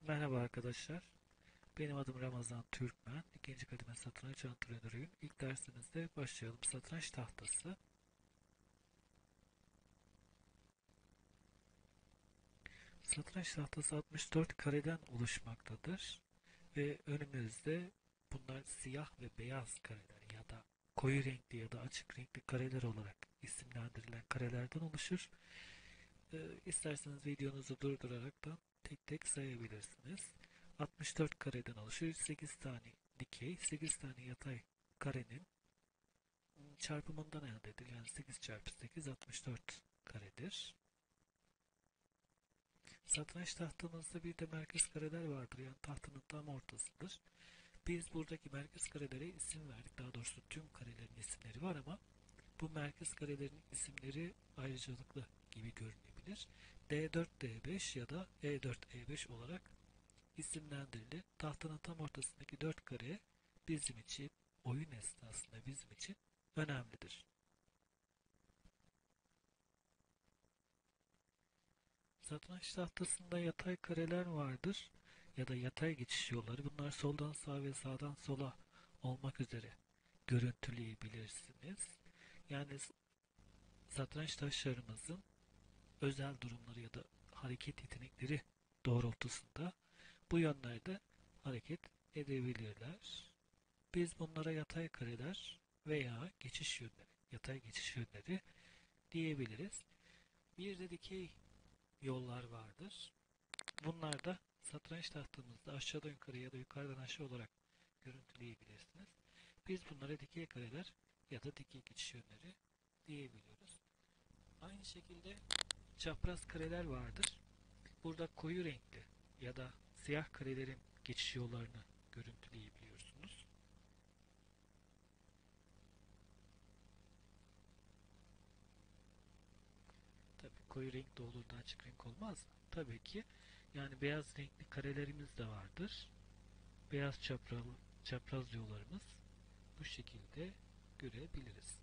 Merhaba arkadaşlar. Benim adım Ramazan Türkmen. İkinci kademe satranç antrenörüyüm. İlk dersimizde başlayalım. Satranç tahtası. Satranç tahtası 64 kareden oluşmaktadır. Ve önümüzde bunlar siyah ve beyaz kareler ya da koyu renkli ya da açık renkli kareler olarak isimlendirilen karelerden oluşur. İsterseniz videonuzu durdurarak da tek tek sayabilirsiniz. 64 kareden oluşur. 8 tane dikey, 8 tane yatay karenin çarpımından elde edilir. Yani 8 çarpı 8 64 karedir. Satranç tahtamızda bir de merkez kareler vardır. Yani tahtanın tam ortasıdır. Biz buradaki merkez karelere isim verdik. Daha doğrusu tüm karelerin isimleri var ama bu merkez karelerin isimleri ayrıcalıklı gibi görünebilir. D4, D5 ya da E4, E5 olarak isimlendirilir. Tahtanın tam ortasındaki 4 kare bizim için, oyun esnasında bizim için önemlidir. Satranç tahtasında yatay kareler vardır ya da yatay geçiş yolları. Bunlar soldan sağa ve sağdan sola olmak üzere görüntüleyebilirsiniz. Yani satranç taşlarımızın özel durumları ya da hareket yetenekleri doğrultusunda bu yönlerde hareket edebilirler. Biz bunlara yatay kareler veya geçiş yönleri, yatay geçiş yönleri diyebiliriz. Bir de dikey yollar vardır. Bunlar da satranç tahtamızda aşağıdan yukarı ya da yukarıdan aşağı olarak görüntüleyebilirsiniz. Biz bunlara dikey kareler ya da dikey geçiş yönleri diyebiliyoruz. Aynı şekilde çapraz kareler vardır. Burada koyu renkli ya da siyah karelerin geçiş yollarını görüntüleyebiliyorsunuz. Tabii koyu renk de olur da açık renk olmaz mı? Tabii ki. Yani beyaz renkli karelerimiz de vardır. Beyaz çapraz yollarımız bu şekilde görebiliriz.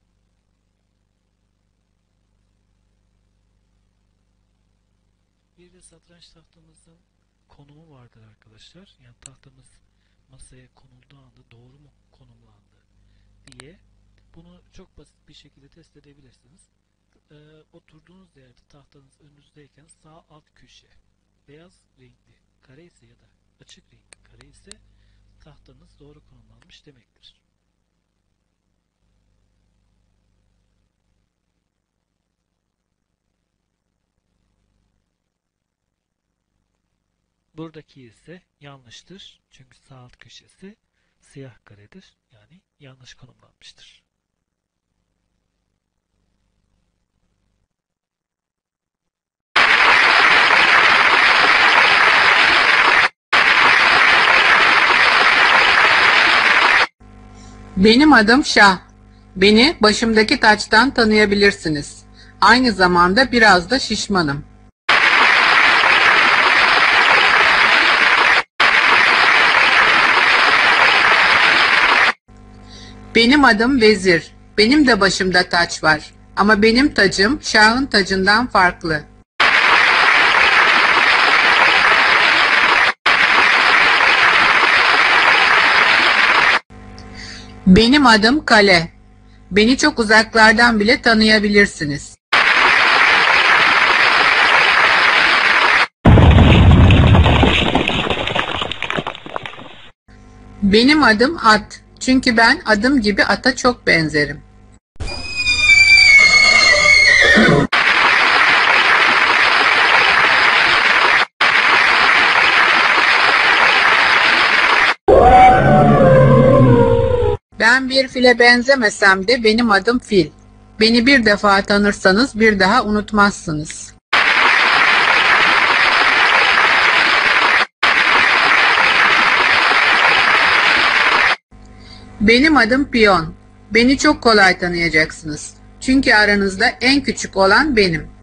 Bir de satranç tahtamızın konumu vardır arkadaşlar. Yani tahtamız masaya konulduğu anda doğru mu konumlandı diye bunu çok basit bir şekilde test edebilirsiniz. Oturduğunuz yerde tahtanız önünüzdeyken sağ alt köşe beyaz renkli kare ise ya da açık renkli kare ise tahtanız doğru konumlanmış demektir. Buradaki ise yanlıştır. Çünkü sağ alt köşesi siyah karedir. Yani yanlış konumlanmıştır. Benim adım Şah. Beni başımdaki taçtan tanıyabilirsiniz. Aynı zamanda biraz da şişmanım. Benim adım Vezir. Benim de başımda taç var. Ama benim tacım Şah'ın tacından farklı. Benim adım Kale. Beni çok uzaklardan bile tanıyabilirsiniz. Benim adım At. Çünkü ben adım gibi ata çok benzerim. Ben bir file benzemesem de benim adım Fil. Beni bir defa tanırsanız bir daha unutmazsınız. Benim adım Piyon. Beni çok kolay tanıyacaksınız. Çünkü aranızda en küçük olan benim.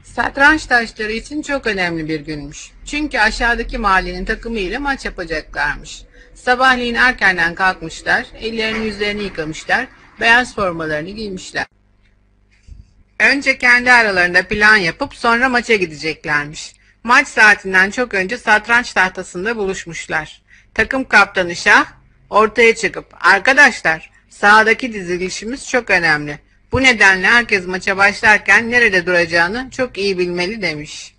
Satranç taşları için çok önemli bir günmüş. Çünkü aşağıdaki mahallenin takımı ile maç yapacaklarmış. Sabahleyin erkenden kalkmışlar, ellerini yüzlerini yıkamışlar, beyaz formalarını giymişler. Önce kendi aralarında plan yapıp sonra maça gideceklermiş. Maç saatinden çok önce satranç tahtasında buluşmuşlar. Takım kaptanı Şah ortaya çıkıp "Arkadaşlar, sahadaki dizilişimiz çok önemli. Bu nedenle herkes maça başlarken nerede duracağını çok iyi bilmeli" demiş.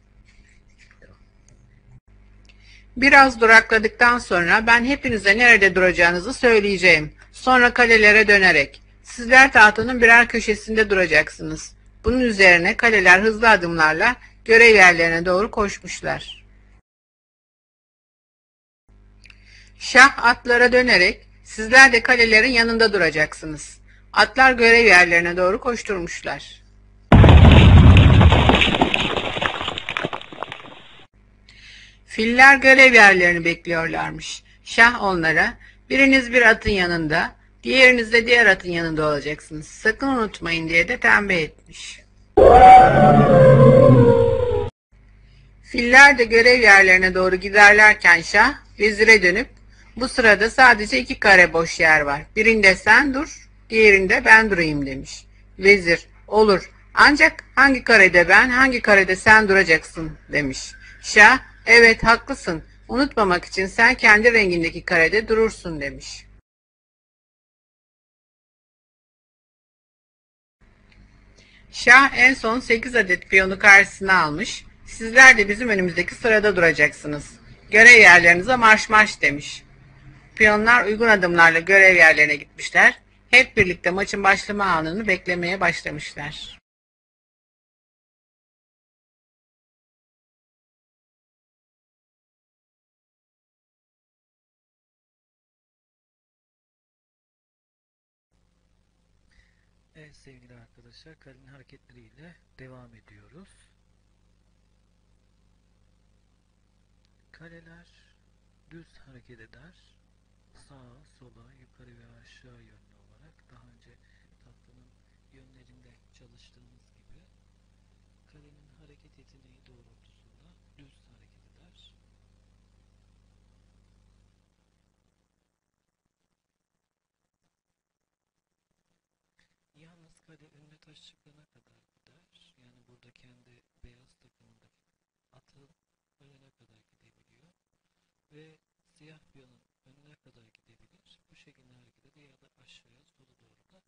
Biraz durakladıktan sonra ben hepinize nerede duracağınızı söyleyeceğim. Sonra kalelere dönerek sizler tahtanın birer köşesinde duracaksınız. Bunun üzerine kaleler hızlı adımlarla görev yerlerine doğru koşmuşlar. Şah atlara dönerek sizler de kalelerin yanında duracaksınız. Atlar görev yerlerine doğru koşturmuşlar. Filler görev yerlerini bekliyorlarmış. Şah onlara, biriniz bir atın yanında, diğeriniz de diğer atın yanında olacaksınız. Sakın unutmayın diye de tembih etmiş. Filler de görev yerlerine doğru giderlerken Şah, vezire dönüp, bu sırada sadece 2 kare boş yer var. Birinde sen dur, diğerinde ben durayım demiş. Vezir, olur. Ancak hangi karede ben, hangi karede sen duracaksın demiş. Şah, evet haklısın. Unutmamak için sen kendi rengindeki karede durursun demiş. Şah en son 8 adet piyonu karşısına almış. Sizler de bizim önümüzdeki sırada duracaksınız. Görev yerlerinize marş marş demiş. Piyonlar uygun adımlarla görev yerlerine gitmişler. Hep birlikte maçın başlama anını beklemeye başlamışlar. Evet sevgili arkadaşlar, kalenin hareketleriyle devam ediyoruz. Kaleler düz hareket eder. Sağa, sola, yukarı ve aşağı yönlü olarak daha önce tahtanın yönlerinde çalıştığımız gibi kalenin hareket yeteneği doğrultusunda düz hareket eder. Yalnız kale önüne taş çıkana kadar gider. Yani burada kendi beyaz takımındaki atın önüne kadar gidebiliyor. Ve siyah piyonun önüne kadar gidebilir. Bu şekilde hareket eder ya da aşağıya sola doğru da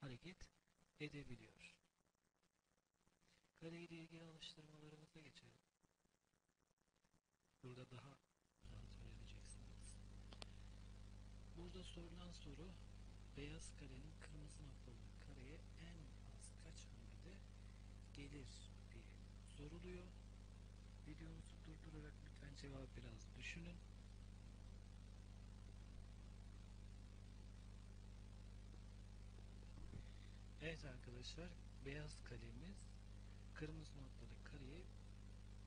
hareket edebiliyor. Kale ile ilgili alıştırmalarımıza geçelim. Burada daha rahat öğreneceksiniz. Burada sorulan soru, beyaz karenin kırmızı noktalı kareye en az kaç hamlede gelir diye soruluyor. Videomuzu durdurarak lütfen cevabı biraz düşünün. Evet arkadaşlar, beyaz kalemiz kırmızı noktalı kareye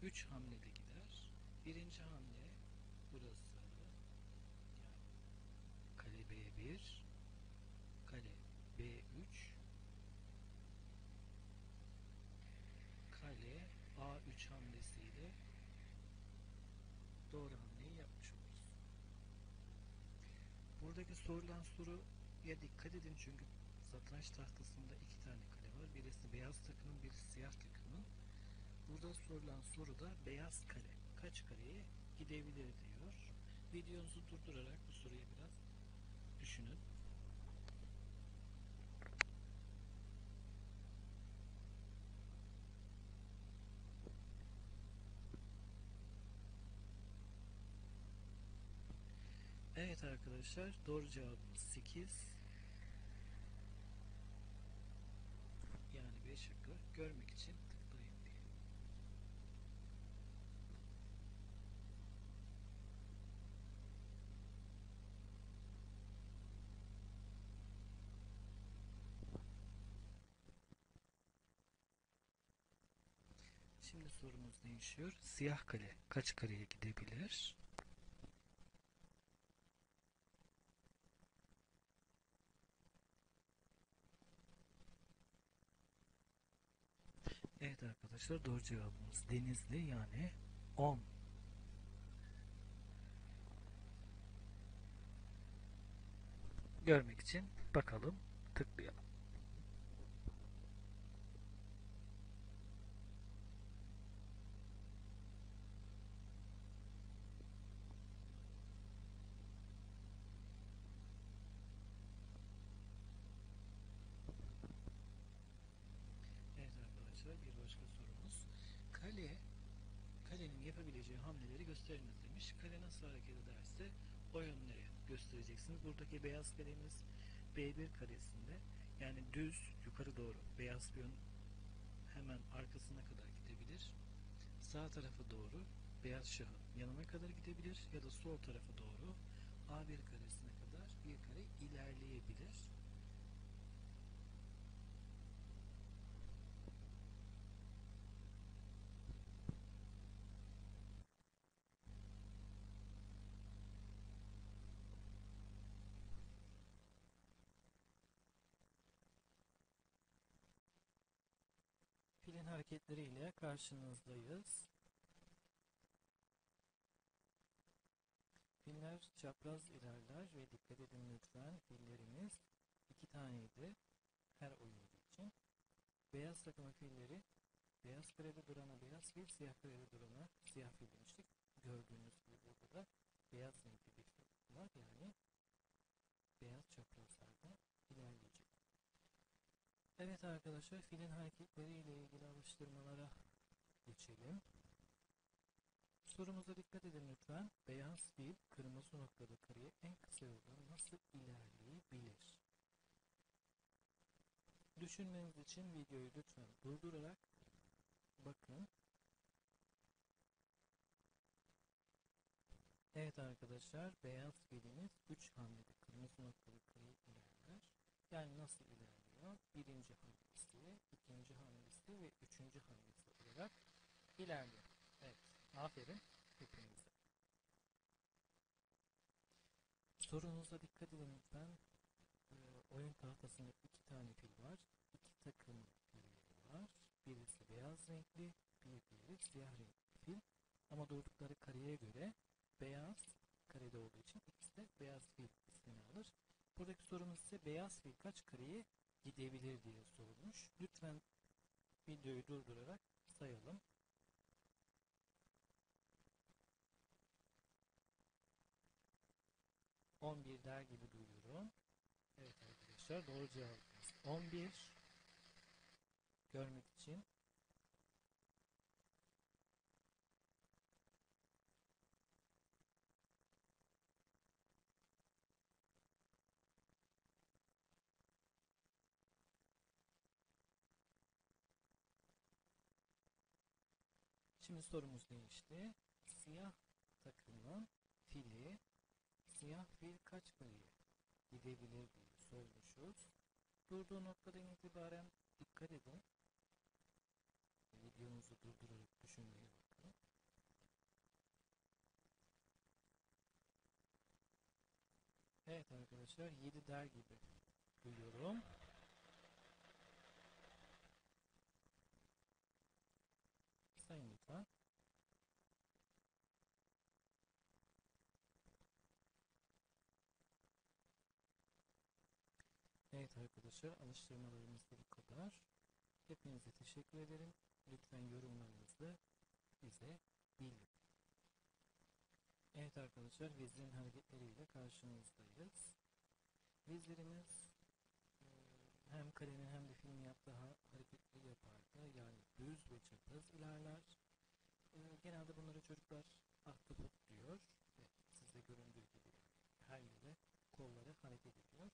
3 hamlede gider. Birinci hamle burası, yani kale B1, kale B3, kale A3 hamlesiyle doğru hamleyi yapmış oluruz. Buradaki sorulan soruya dikkat edin çünkü satranç tahtasında iki tane kale var. Birisi beyaz takımın, birisi siyah takımın. Burada sorulan soruda beyaz kale kaç kareye gidebilir diyor. Videonuzu durdurarak bu soruyu biraz düşünün. Evet arkadaşlar, doğru cevabımız 8. Yani B şıkkı. Görmek için tıklayın diye. Şimdi sorumuz değişiyor. Siyah kale kaç kareye gidebilir? Evet arkadaşlar, doğru cevabımız Denizli, yani 10. Görmek için bakalım, tıklayalım. Evet arkadaşlar, bir başka sorumuz. Kalenin yapabileceği hamleleri gösteriniz demiş. Kale nasıl hareket ederse o yönleri göstereceksiniz. Buradaki beyaz kalemiz B1 karesinde, yani düz yukarı doğru beyaz piyon hemen arkasına kadar gidebilir. Sağ tarafa doğru beyaz şahın yanına kadar gidebilir ya da sol tarafa doğru A1 karesine kadar bir kare ilerleyebilir. Filin hareketleriyle karşınızdayız. Filler çapraz ilerler ve dikkat edin lütfen, fillerimiz iki taneydi her oyuncu için. Beyaz takımın filleri beyaz karede durana beyaz fil, siyah karede durana siyah fil demiştik. Gördüğünüz gibi burada da beyaz renkli bir fil var, yani beyaz çaprazlarda ilerleyecek. Evet arkadaşlar, filin hareketleriyle ilgili alıştırmalara geçelim. Sorumuza dikkat edin lütfen. Beyaz fil kırmızı noktada kareye en kısa yoldan nasıl ilerleyebilir? Düşünmeniz için videoyu lütfen durdurarak bakın. Evet arkadaşlar, beyaz filimiz 3 hamlede kırmızı noktada kareye ilerler. Yani nasıl ilerliyor? Birinci hamlesi, ikinci hamlesi ve üçüncü hamlesi olarak ilerliyor. Evet, aferin hepinize. Sorunuza dikkat edin lütfen. Oyun tahtasında iki tane fil var. İki takım filleri var. Birisi beyaz renkli, bir diğeri siyah renkli fil. Ama durdukları kareye göre beyaz karede olduğu için ikisi de beyaz fil ismini alır. Buradaki sorumuz ise beyaz fil kaç kareye gidebilir diye sorulmuş. Lütfen videoyu durdurarak sayalım. 11 der gibi duyuyorum. Evet arkadaşlar, doğru cevabımız 11. Görmek için şimdi sorumuz değişti. Siyah takımın fili siyah fil kaç kareye gidebilir diye sormuşuz. Durduğu noktadan itibaren dikkat edin. Videomuzu durdurarak düşünmeye bakın. Evet arkadaşlar, 7 der gibi duyuyorum. Sayın lütfen. Evet arkadaşlar, alıştırmalarımız da bu kadar. Hepinize teşekkür ederim. Lütfen yorumlarınızı bize bildirin. Evet arkadaşlar, vezirin hareketleriyle karşınızdayız. Vezirimiz hem kalenin hem de filmin yaptığı hareketleri yapardı. Yani düz ve çapraz ilerler. Genelde bunları çocuklar ahtapot diyor. Ve sizde göründüğü gibi her yere kolları hareket ediyor.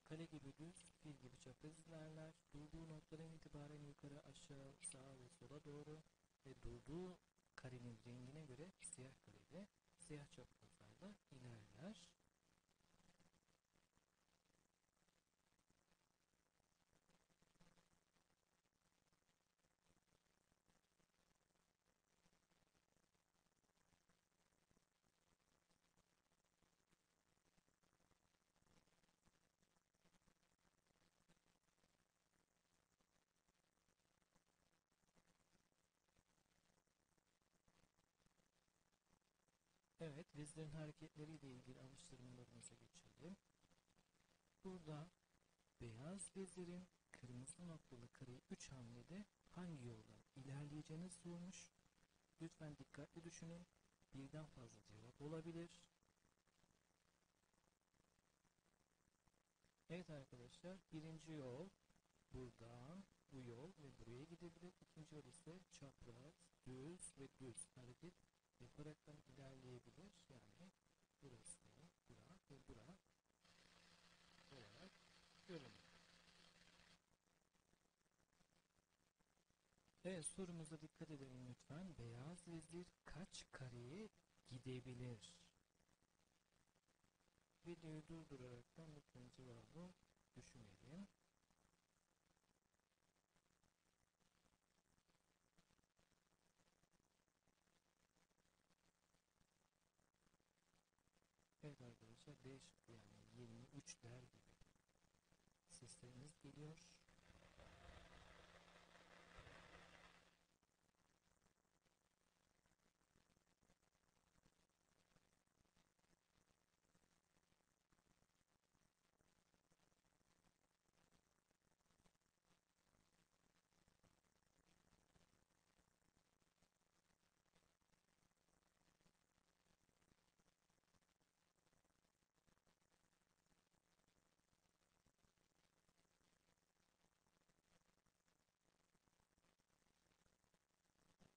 Kale gibi düz, fil gibi çapraz ilerler. Durduğu noktadan itibaren yukarı, aşağı, sağa ve sola doğru ve durduğu karenin rengine göre siyah karede, siyah çaprazlarla ilerler. Evet, vezirin hareketleriyle ilgili alıştırmalarımıza geçelim. Burada beyaz vezirin kırmızı noktalı kareyi 3 hamlede hangi yoldan ilerleyeceğini sormuş. Lütfen dikkatli düşünün. Birden fazla cevap olabilir. Evet arkadaşlar, birinci yol buradan bu yol ve buraya gidebilir. İkinci yol ise çapraz, düz ve düz hareket yaparaktan ilerleyebilir. Yani burası, bura ve bura olarak görünür. Evet, sorumuza dikkat edelim lütfen. Beyaz vezir kaç kareye gidebilir? Videoyu durduraraktan lütfen cevabı düşünelim. Evet arkadaşlar, D şıkkı yani 23 der gibi sesleriniz geliyor.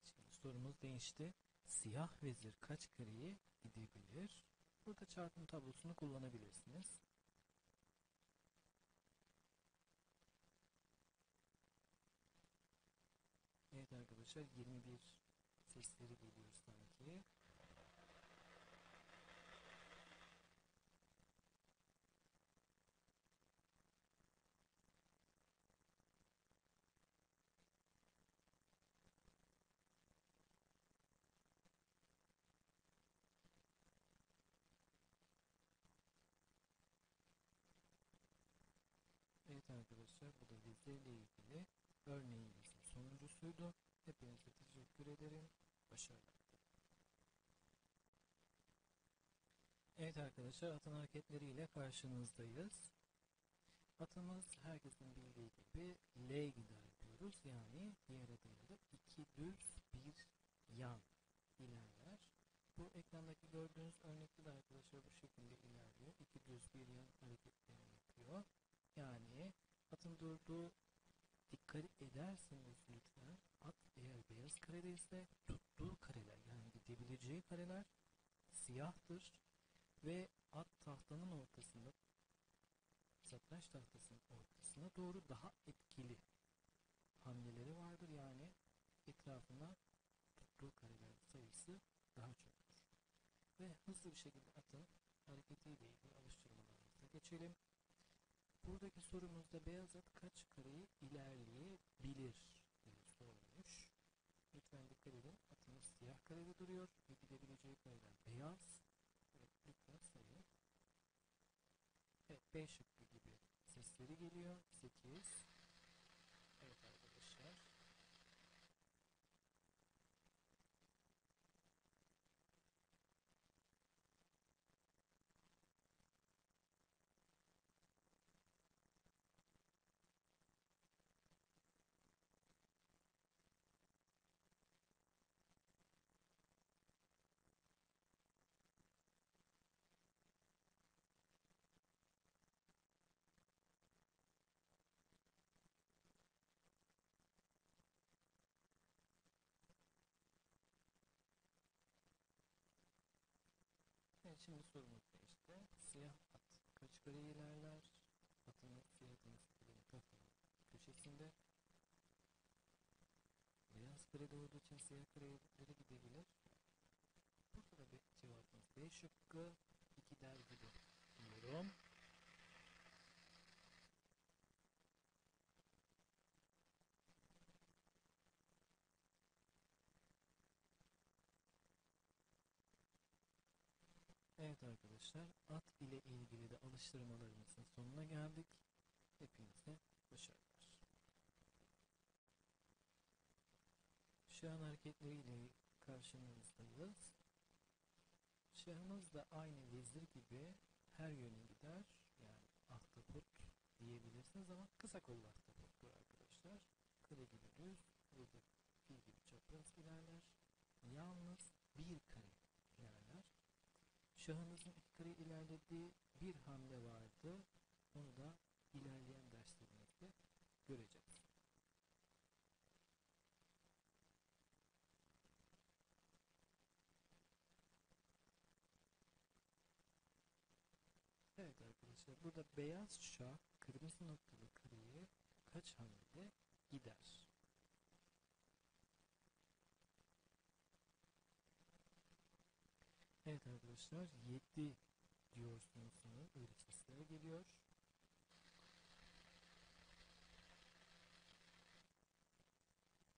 Şimdi sorumuz değişti. Siyah vezir kaç kareye gidebilir? Burada çarpım tablosunu kullanabilirsiniz. Evet arkadaşlar, 21 sesleri geliyor sanki. Evet arkadaşlar, bu da vezirle ilgili örneğimizin sonuncusuydu. Hepinize teşekkür ederim. Başarılar. Evet arkadaşlar, atın hareketleriyle karşınızdayız. Atımız herkesin bildiği gibi L gider diyoruz. Yani diğer adıyla iki düz bir yan ilerler. Bu ekrandaki gördüğünüz örnekte de arkadaşlar bu şekilde ilerliyor. İki düz bir yan hareketlerini yapıyor. Yani atın durduğu, dikkat ederseniz lütfen, at eğer beyaz karede ise tuttuğu kareler yani gidebileceği kareler siyahtır ve at tahtanın ortasında, satranç tahtasının ortasına doğru daha etkili hamleleri vardır. Yani etrafına tuttuğu kareler sayısı daha çoktur. Ve hızlı bir şekilde atın hareketiyle ilgili alıştırmalarımıza geçelim. Buradaki sorumuzda beyaz at kaç kareyi ilerleyebilir diye sorulmuş. Lütfen dikkat edin. Atımız siyah karede duruyor ve gidebileceği kareler beyaz. Evet, lütfen sayın. Evet, B şıkkı gibi sesleri geliyor. 8. Evet arkadaşlar. Evet, şimdi sorumuz da işte siyah at kaç kare ilerler? Atın siyah atın sıfırını tahtanın köşesinde. Beyaz kare olduğu için siyah karelere gidebilir. Burada da bir cevabımız B şıkkı. 2 der gibi diyorum. Evet arkadaşlar, at ile ilgili de alıştırmalarımızın sonuna geldik. Hepinize başarılar. Şu an hareketleriyle karşınızdayız. Şahımız da aynı vezir gibi her yöne gider. Yani ahtapot diyebilirsiniz ama kısa kollu ahtapottur arkadaşlar. Kare gibi düz, burada fil gibi çapraz ilerler. Yalnız bir kare ilerler. Şahımızın iki kare ilerlediği bir hamle vardı. Onu da ilerleyen derslerimizde göreceğiz. Evet arkadaşlar, burada beyaz şah kırmızı noktalı kareye kaç hamlede gider? Evet arkadaşlar, 7 diyorsunuz sanırım. Öyle sesler geliyor.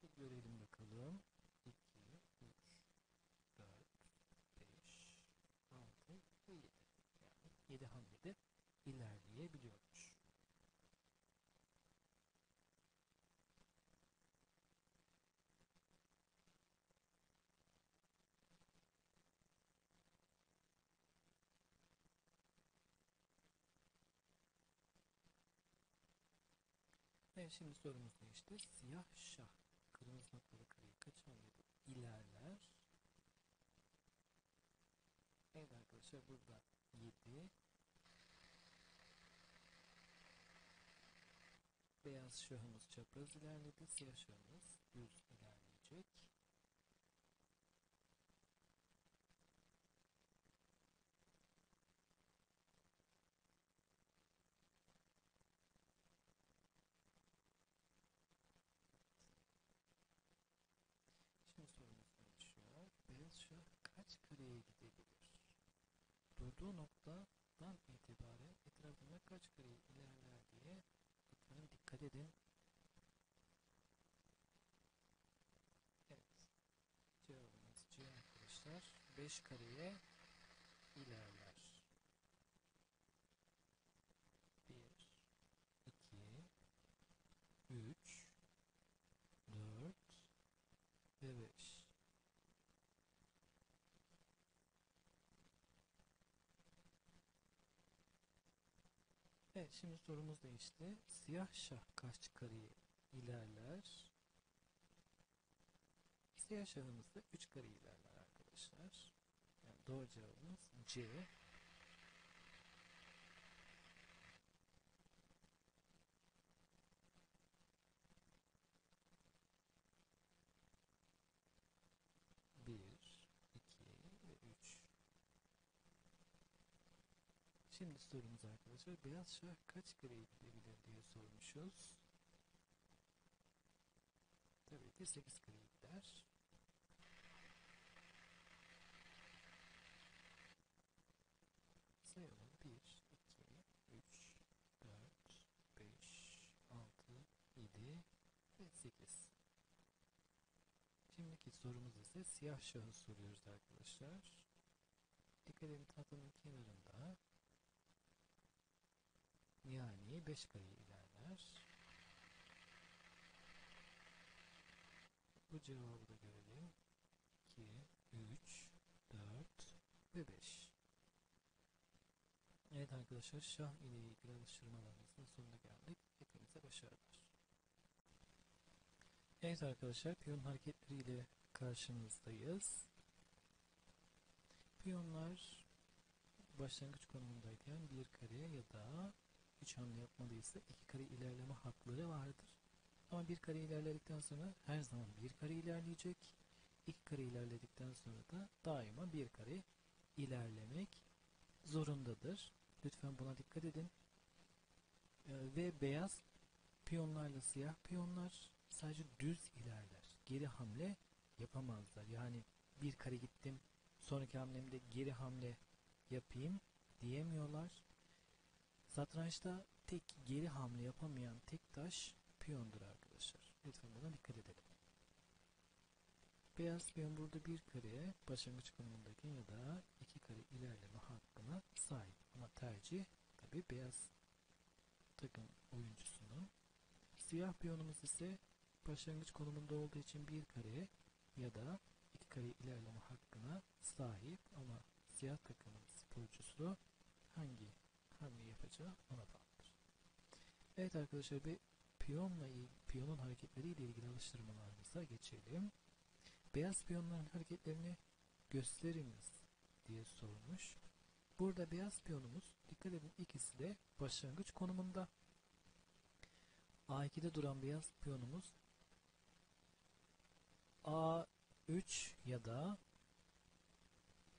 Bir görelim bakalım. 2, 3, 4, 5, 6 ve 7. Yani 7 hamlede ilerleyebiliyormuş. Evet, şimdi sorumuz ne işte? Siyah şah kırmızı noktalı kareyi kaç hamlede ilerler? Evet arkadaşlar, burada 7. Beyaz şahımız çapraz ilerledi. Siyah şahımız düz ilerleyecek. Şimdi sorumuz geçiyor. Beyaz şah kaç kareye gidebilir? Durduğu noktadan itibaren etrafında kaç kare ilerler diye lütfen dikkat edin. Evet, cevabımız C arkadaşlar. 5 kareye ilerler. 1, 2, 3, 4 ve 5. Evet, şimdi sorumuz değişti. Siyah şah kaç kareye ilerler? Siyah şahımız da 3 kare ilerler arkadaşlar. Yani doğru cevabımız C. Bir, 2 ve 3. Şimdi sorumuz arkadaşlar, beyaz şah kaç kareye gidebilir diye sormuşuz. Tabii ki 8 kareye gider. Sayalım. 1, 2, 3, 4, 5, 6, 7 ve 8. Şimdiki sorumuz ise siyah şahı soruyoruz arkadaşlar. Dikkat edin, tahtanın kenarında yani 5 kare ilerler. Bu cevabı da görelim. 2, 3, 4 ve 5. Evet arkadaşlar, şah ile ilgili alıştırmalarımızın sonuna geldik. Hepinize başarılar. Evet arkadaşlar, piyon hareketleriyle karşınızdayız. Piyonlar başlangıç konumundayken bir kare ya da 3 hamle yapmalıysa 2 kare ilerleme hakları vardır. Ama bir kare ilerledikten sonra her zaman bir kare ilerleyecek. 2 kare ilerledikten sonra da daima bir kare ilerlemek zorundadır. Lütfen buna dikkat edin. Ve beyaz piyonlarla siyah piyonlar sadece düz ilerler. Geri hamle yapamazlar. Yani bir kare gittim, sonraki hamlemde geri hamle yapayım diyemiyorlar. Satrançta tek geri hamle yapamayan tek taş piyondur arkadaşlar. Lütfen buna dikkat edelim. Beyaz piyon burada bir kareye başlangıç konumundaki ya da iki kare ilerleme hakkına sahip. Ama tercih tabi beyaz takım oyuncusunun. Siyah piyonumuz ise başlangıç konumunda olduğu için bir kare ya da iki kare ilerleme hakkına sahip ama siyah takımın sporcusu hangi hamle yapacağı ona bağlıdır. Evet arkadaşlar, bir piyonun hareketleriyle ilgili alıştırmalarımıza geçelim. Beyaz piyonların hareketlerini gösteriniz diye sormuş. Burada beyaz piyonumuz, dikkat edin, ikisi de başlangıç konumunda. A2'de duran beyaz piyonumuz A3 ya da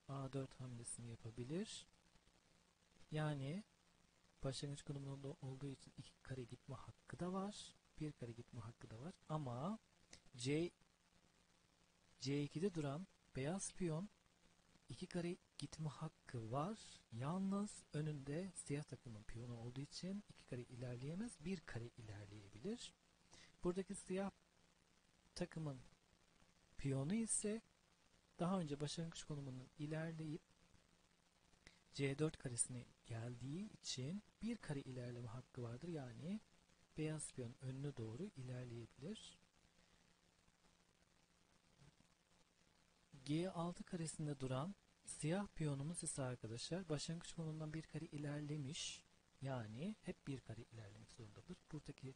A4 hamlesini yapabilir. Yani başlangıç konumunda olduğu için iki kare gitme hakkı da var. Bir kare gitme hakkı da var. Ama C2'de duran beyaz piyon iki kare gitme hakkı var. Yalnız önünde siyah takımın piyonu olduğu için iki kare ilerleyemez. Bir kare ilerleyebilir. Buradaki siyah takımın piyonu ise daha önce başlangıç konumundan ilerleyip C4 karesine geldiği için bir kare ilerleme hakkı vardır. Yani beyaz piyon önüne doğru ilerleyebilir. G6 karesinde duran siyah piyonumuz ise arkadaşlar başlangıç konumundan bir kare ilerlemiş. Yani hep bir kare ilerlemek zorundadır. Buradaki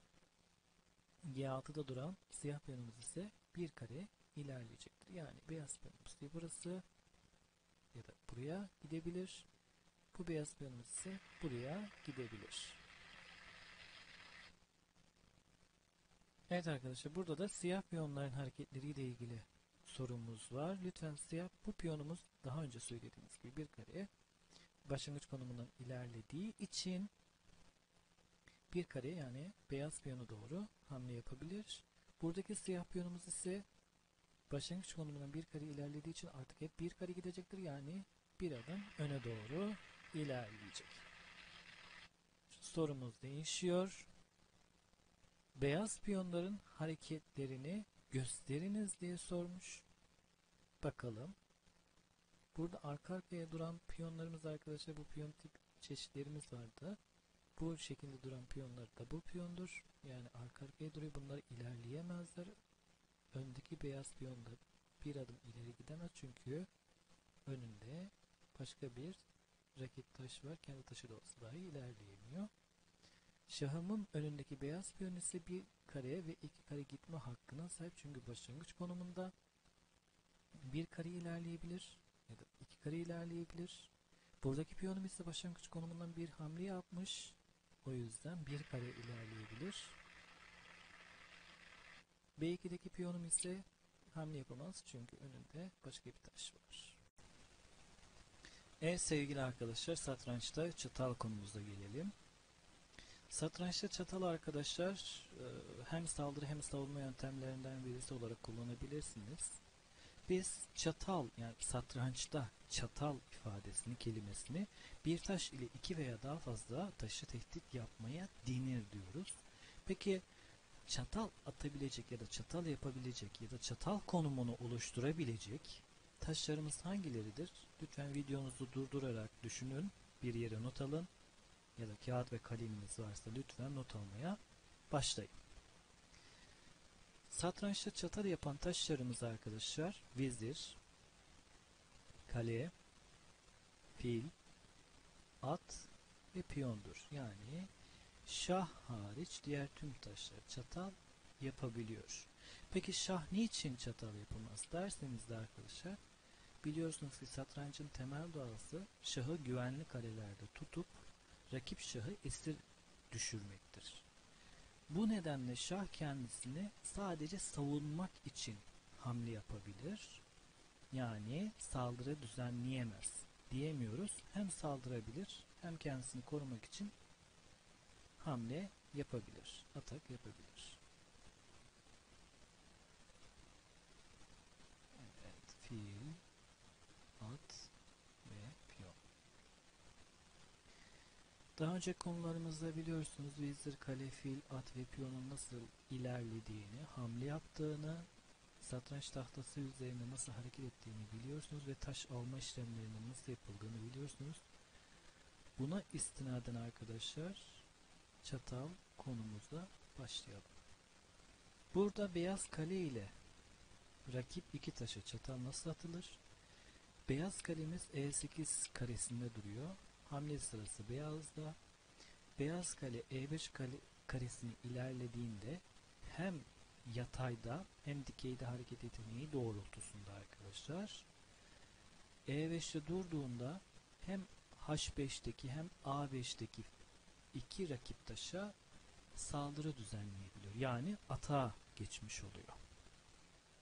G6'da duran siyah piyonumuz ise bir kare ilerleyecektir. Yani beyaz piyonumuz diye burası ya da buraya gidebilir. Bu beyaz piyonumuz ise buraya gidebilir. Evet arkadaşlar, burada da siyah piyonların hareketleriyle ilgili sorumuz var. Lütfen siyah, bu piyonumuz daha önce söylediğimiz gibi bir kare başlangıç konumundan ilerlediği için bir kare, yani beyaz piyonu doğru hamle yapabilir. Buradaki siyah piyonumuz ise başlangıç konumundan bir kare ilerlediği için artık hep bir kare gidecektir. Yani bir adım öne doğru ilerleyecek. Sorumuz değişiyor. Beyaz piyonların hareketlerini gösteriniz diye sormuş. Bakalım. Burada arka arkaya duran piyonlarımız arkadaşlar, bu piyon tip çeşitlerimiz vardı. Bu şekilde duran piyonlar da bu piyondur. Yani arka arkaya duruyor. Bunlar ilerleyemezler. Öndeki beyaz piyon da bir adım ileri gidemez. Çünkü önünde başka bir rakip taş var. Kendi taşı da olsa dahi ilerleyemiyor. Şahımın önündeki beyaz piyon ise bir kare ve iki kare gitme hakkına sahip. Çünkü başlangıç konumunda bir kare ilerleyebilir ya da iki kare ilerleyebilir. Buradaki piyonum ise başlangıç konumundan bir hamle yapmış. O yüzden bir kare ilerleyebilir. B2'deki piyonum ise hamle yapamaz. Çünkü önünde başka bir taş var. Evet sevgili arkadaşlar, satrançta çatal konumuza gelelim. Satrançta çatal arkadaşlar hem saldırı hem savunma yöntemlerinden birisi olarak kullanabilirsiniz. Biz çatal, yani satrançta çatal ifadesini, kelimesini bir taş ile iki veya daha fazla taşı tehdit yapmaya denir diyoruz. Peki çatal atabilecek ya da çatal yapabilecek ya da çatal konumunu oluşturabilecek taşlarımız hangileridir? Lütfen videonuzu durdurarak düşünün, bir yere not alın ya da kağıt ve kaleminiz varsa lütfen not almaya başlayın. Satrançta çatal yapan taşlarımız arkadaşlar vezir, kale, fil, at ve piyondur. Yani şah hariç diğer tüm taşlar çatal yapabiliyor. Peki şah niçin çatal yapamaz derseniz de arkadaşlar, biliyorsunuz ki satrancın temel doğası şahı güvenli karelerde tutup rakip şahı esir düşürmektir. Bu nedenle şah kendisini sadece savunmak için hamle yapabilir. Yani saldırı düzenleyemez. diyemiyoruz. Hem saldırabilir hem kendisini korumak için hamle yapabilir, atak yapabilir. Evet, fil, at ve piyon. Daha önce konularımızda biliyorsunuz vezir, kale, fil, at ve piyonun nasıl ilerlediğini, hamle yaptığını, satranç tahtası üzerinde nasıl hareket ettiğini biliyorsunuz ve taş alma işlemlerinin nasıl yapıldığını biliyorsunuz. Buna istinaden arkadaşlar çatal konumuza başlayalım. Burada beyaz kale ile rakip iki taşa çatal nasıl atılır? Beyaz kalemiz E8 karesinde duruyor. Hamle sırası beyazda. Beyaz kale E5 karesini ilerlediğinde hem yatayda hem dikeyde hareket yeteneği doğrultusunda arkadaşlar. E5'te durduğunda hem H5'teki hem A5'teki iki rakip taşa saldırı düzenleyebiliyor. Yani atağa geçmiş oluyor.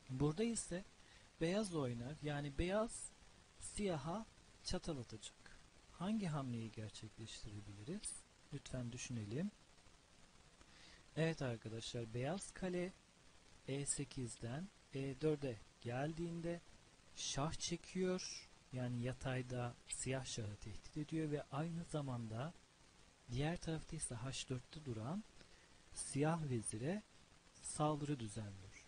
Burada ise beyaz oynar. Yani beyaz siyaha çatal atacak. Hangi hamleyi gerçekleştirebiliriz? Lütfen düşünelim. Evet arkadaşlar, beyaz kale E8'den E4'e geldiğinde şah çekiyor. Yani yatayda siyah şahı tehdit ediyor ve aynı zamanda diğer tarafta ise H4'te duran siyah vezire saldırı düzenliyor.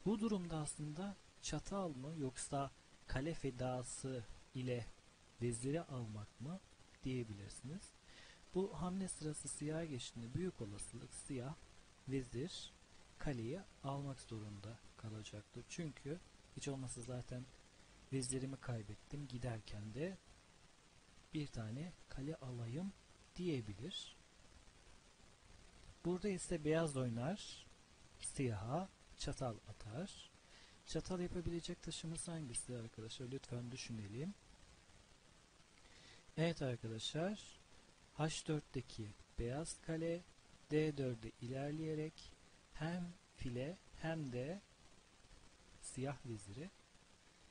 Bu durumda aslında çatal mı yoksa kale fedası ile veziri almak mı diyebilirsiniz. Bu hamle sırası siyaha geçtiğinde büyük olasılık siyah vezir kaleyi almak zorunda kalacaktır. Çünkü hiç olmazsa zaten vezirimi kaybettim, giderken de bir tane kale alayım diyebilir. Burada ise beyaz oynar, siyaha çatal atar. Çatal yapabilecek taşımız hangisi arkadaşlar? Lütfen düşünelim. Evet arkadaşlar, H4'teki beyaz kale D4'e ilerleyerek hem file hem de siyah veziri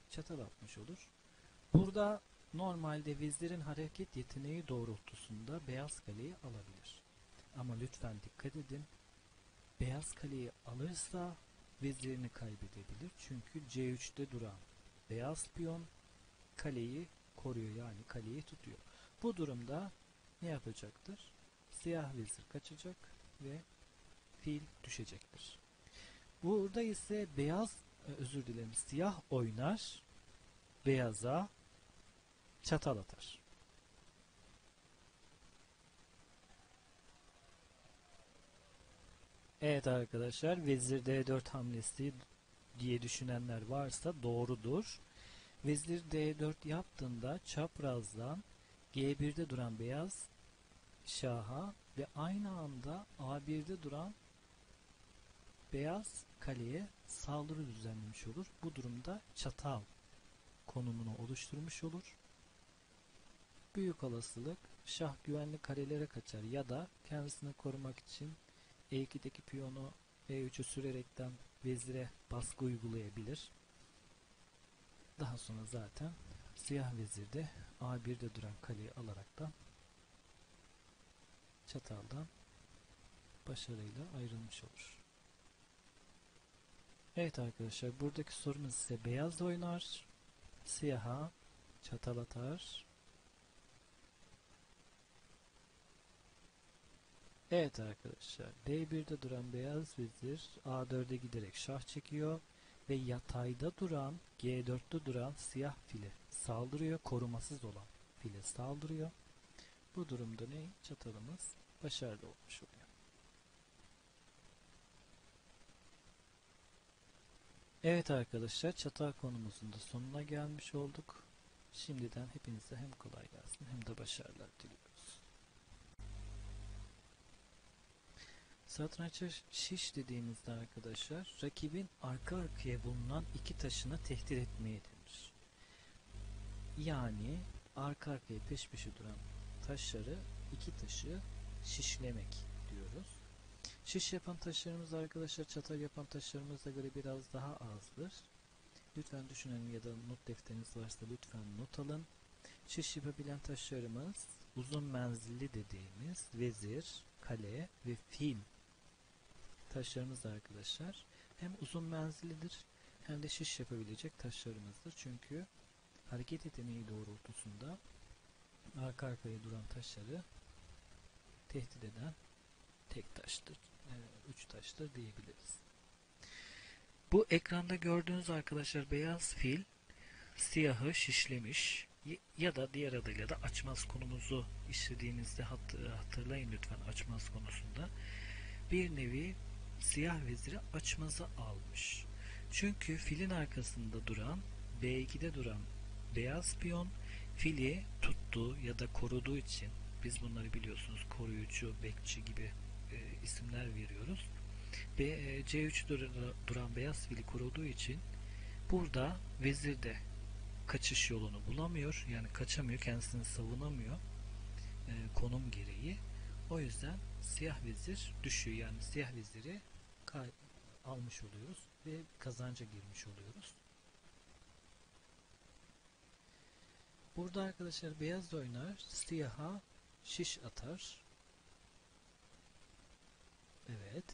çatal atmış olur. Burada normalde vezirin hareket yeteneği doğrultusunda beyaz kaleyi alabilir. Ama lütfen dikkat edin. Beyaz kaleyi alırsa vezirini kaybedebilir. Çünkü C3'te duran beyaz piyon kaleyi koruyor, yani kaleyi tutuyor. Bu durumda ne yapacaktır? Siyah vezir kaçacak ve fil düşecektir. Burada ise beyaz, siyah oynar, beyaza çatal atar. Evet arkadaşlar, vezir D4 hamlesi diye düşünenler varsa doğrudur. Vezir D4 yaptığında çaprazdan G1'de duran beyaz şaha ve aynı anda A1'de duran beyaz kaleye saldırı düzenlemiş olur. Bu durumda çatal konumunu oluşturmuş olur. Büyük olasılık şah güvenli karelere kaçar ya da kendisini korumak için E2'deki piyonu E3'ü sürerekten vezire baskı uygulayabilir. Daha sonra zaten siyah vezir de A1'de duran kaleyi alaraktan çataldan başarıyla ayrılmış olur. Evet arkadaşlar, buradaki sorumuz ise beyaz oynar, siyaha çatal atar. Evet arkadaşlar, D1'de duran beyaz vezir A4'e giderek şah çekiyor ve yatayda duran G4'te duran siyah file saldırıyor, korumasız olan file saldırıyor. Bu durumda ne? Çatalımız başarılı olmuş oluyor. Evet arkadaşlar, çatal konumuzun da sonuna gelmiş olduk. Şimdiden hepinize hem kolay gelsin hem de başarılar diliyoruz. Satrançta şiş dediğimizde arkadaşlar, rakibin arka arkaya bulunan iki taşını tehdit etmeye denir. Yani arka arkaya peş peşe duran taşları, iki taşı şişlemek diyoruz. Şiş yapan taşlarımız arkadaşlar çatal yapan taşlarımıza göre biraz daha azdır. Lütfen düşünün ya da not defteriniz varsa lütfen not alın. şiş yapabilen taşlarımız uzun menzilli dediğimiz vezir, kale ve fil taşlarımız arkadaşlar. Hem uzun menzillidir hem de şiş yapabilecek taşlarımızdır. Çünkü hareket yeteneği doğrultusunda arka arkaya duran taşları tehdit eden tek taştır, üç taştır diyebiliriz. Bu ekranda gördüğünüz arkadaşlar beyaz fil siyahı şişlemiş ya da diğer adıyla da açmaz konumuzu işlediğimizde hatırlayın lütfen açmaz konusunda bir nevi siyah veziri açmaza almış. Çünkü filin arkasında duran B2'de duran beyaz piyon fili tuttuğu ya da koruduğu için biz bunları biliyorsunuz koruyucu, bekçi gibi isimler veriyoruz. C3'de duran beyaz fili koruduğu için burada vezir de kaçış yolunu bulamıyor. Yani kaçamıyor, kendisini savunamıyor konum gereği. O yüzden siyah vezir düşüyor. Yani siyah veziri almış oluyoruz ve kazanca girmiş oluyoruz. Burada arkadaşlar beyaz oynar, siyaha şiş atar. Evet.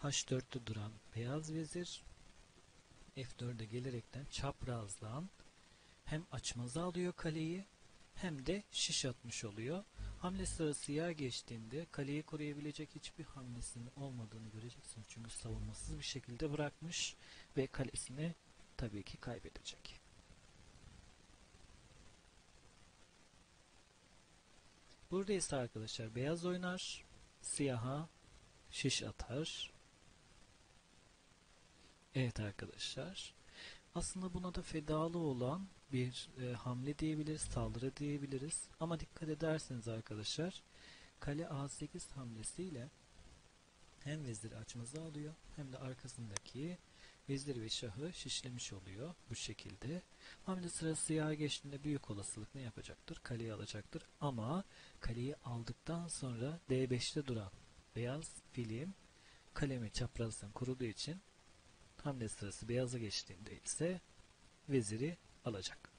H4'te duran beyaz vezir F4'e gelerekten çaprazdan hem açmaza alıyor kaleyi hem de şiş atmış oluyor. Hamle sırası siyah geçtiğinde kaleyi koruyabilecek hiçbir hamlesinin olmadığını göreceksiniz. Çünkü savunmasız bir şekilde bırakmış ve kalesini tabii ki kaybedecek. Burada ise arkadaşlar beyaz oynar, siyaha şiş atar. Evet arkadaşlar. Aslında buna da fedalı olan bir hamle diyebiliriz, saldırı diyebiliriz. Ama dikkat ederseniz arkadaşlar, kale A8 hamlesiyle hem veziri açmaza alıyor hem de arkasındaki vezir ve şahı şişlemiş oluyor bu şekilde. Hamle sırası siyaha geçtiğinde büyük olasılık ne yapacaktır? Kaleyi alacaktır. Ama kaleyi aldıktan sonra D5'te duran beyaz filim kalemi çaprazdan kuruduğu için hamle sırası beyaza geçtiğinde ise veziri alacak.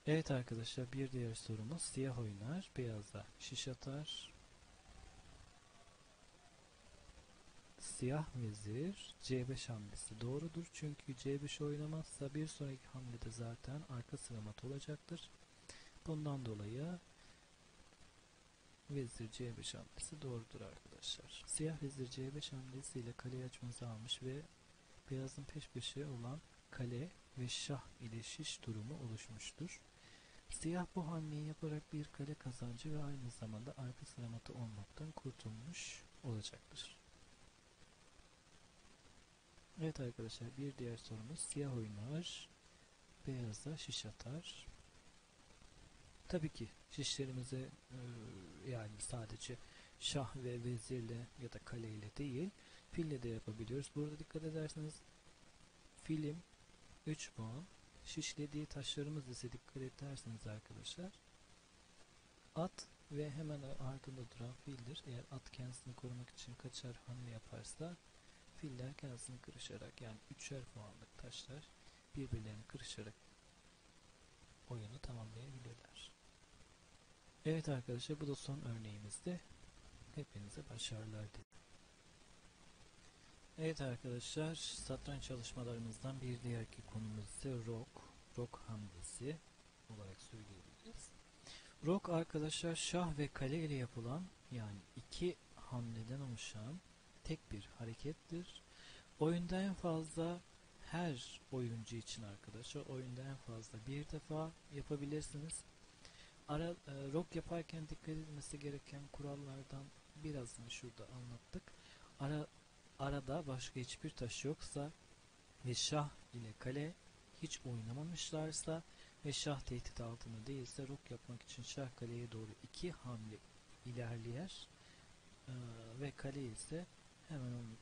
Evet arkadaşlar bir diğer sorumuz siyah oynar, beyaza şiş atar. Siyah vezir C5 hamlesi doğrudur. Çünkü C5 oynamazsa bir sonraki hamlede zaten arka sıra mat olacaktır. Bundan dolayı vezir C5 hamlesi doğrudur arkadaşlar. Siyah vezir C5 hamlesiyle kaleyi açmaza almış ve beyazın peş peşe olan kale ve şah ile şiş durumu oluşmuştur. Siyah bu hamleyi yaparak bir kale kazancı ve aynı zamanda arka sıra matı olmaktan kurtulmuş olacaktır. Evet arkadaşlar bir diğer sorumuz siyah oynar, beyaza şiş atar. Tabii ki şişlerimize yani sadece şah ve vezirle ya da kaleyle değil fille de yapabiliyoruz. Burada dikkat ederseniz filim 3 puan, şişlediği taşlarımız ise dikkat ederseniz arkadaşlar at ve hemen ardında duran fildir. Eğer at kendisini korumak için kaçar hamle yaparsa filler kendisini kırışarak yani 3'er puanlık taşlar birbirlerini kırışarak oyunu tamamlayabilirler. Evet arkadaşlar bu da son örneğimizde. Hepinize başarılar dilerim. Evet arkadaşlar satranç çalışmalarımızdan bir diğerki konumuz ise rok hamlesi olarak söyleyebiliriz. Rok arkadaşlar şah ve kale ile yapılan yani iki hamleden oluşan tek bir harekettir. Oyunda en fazla her oyuncu için arkadaşlar oyunda en fazla bir defa yapabilirsiniz. Rok yaparken dikkat edilmesi gereken kurallardan birazını şurada anlattık. Arada başka hiçbir taş yoksa ve şah ile kale hiç oynamamışlarsa ve şah tehdit altında değilse rok yapmak için şah kaleye doğru iki hamle ilerleyer ve kale ise hemen onun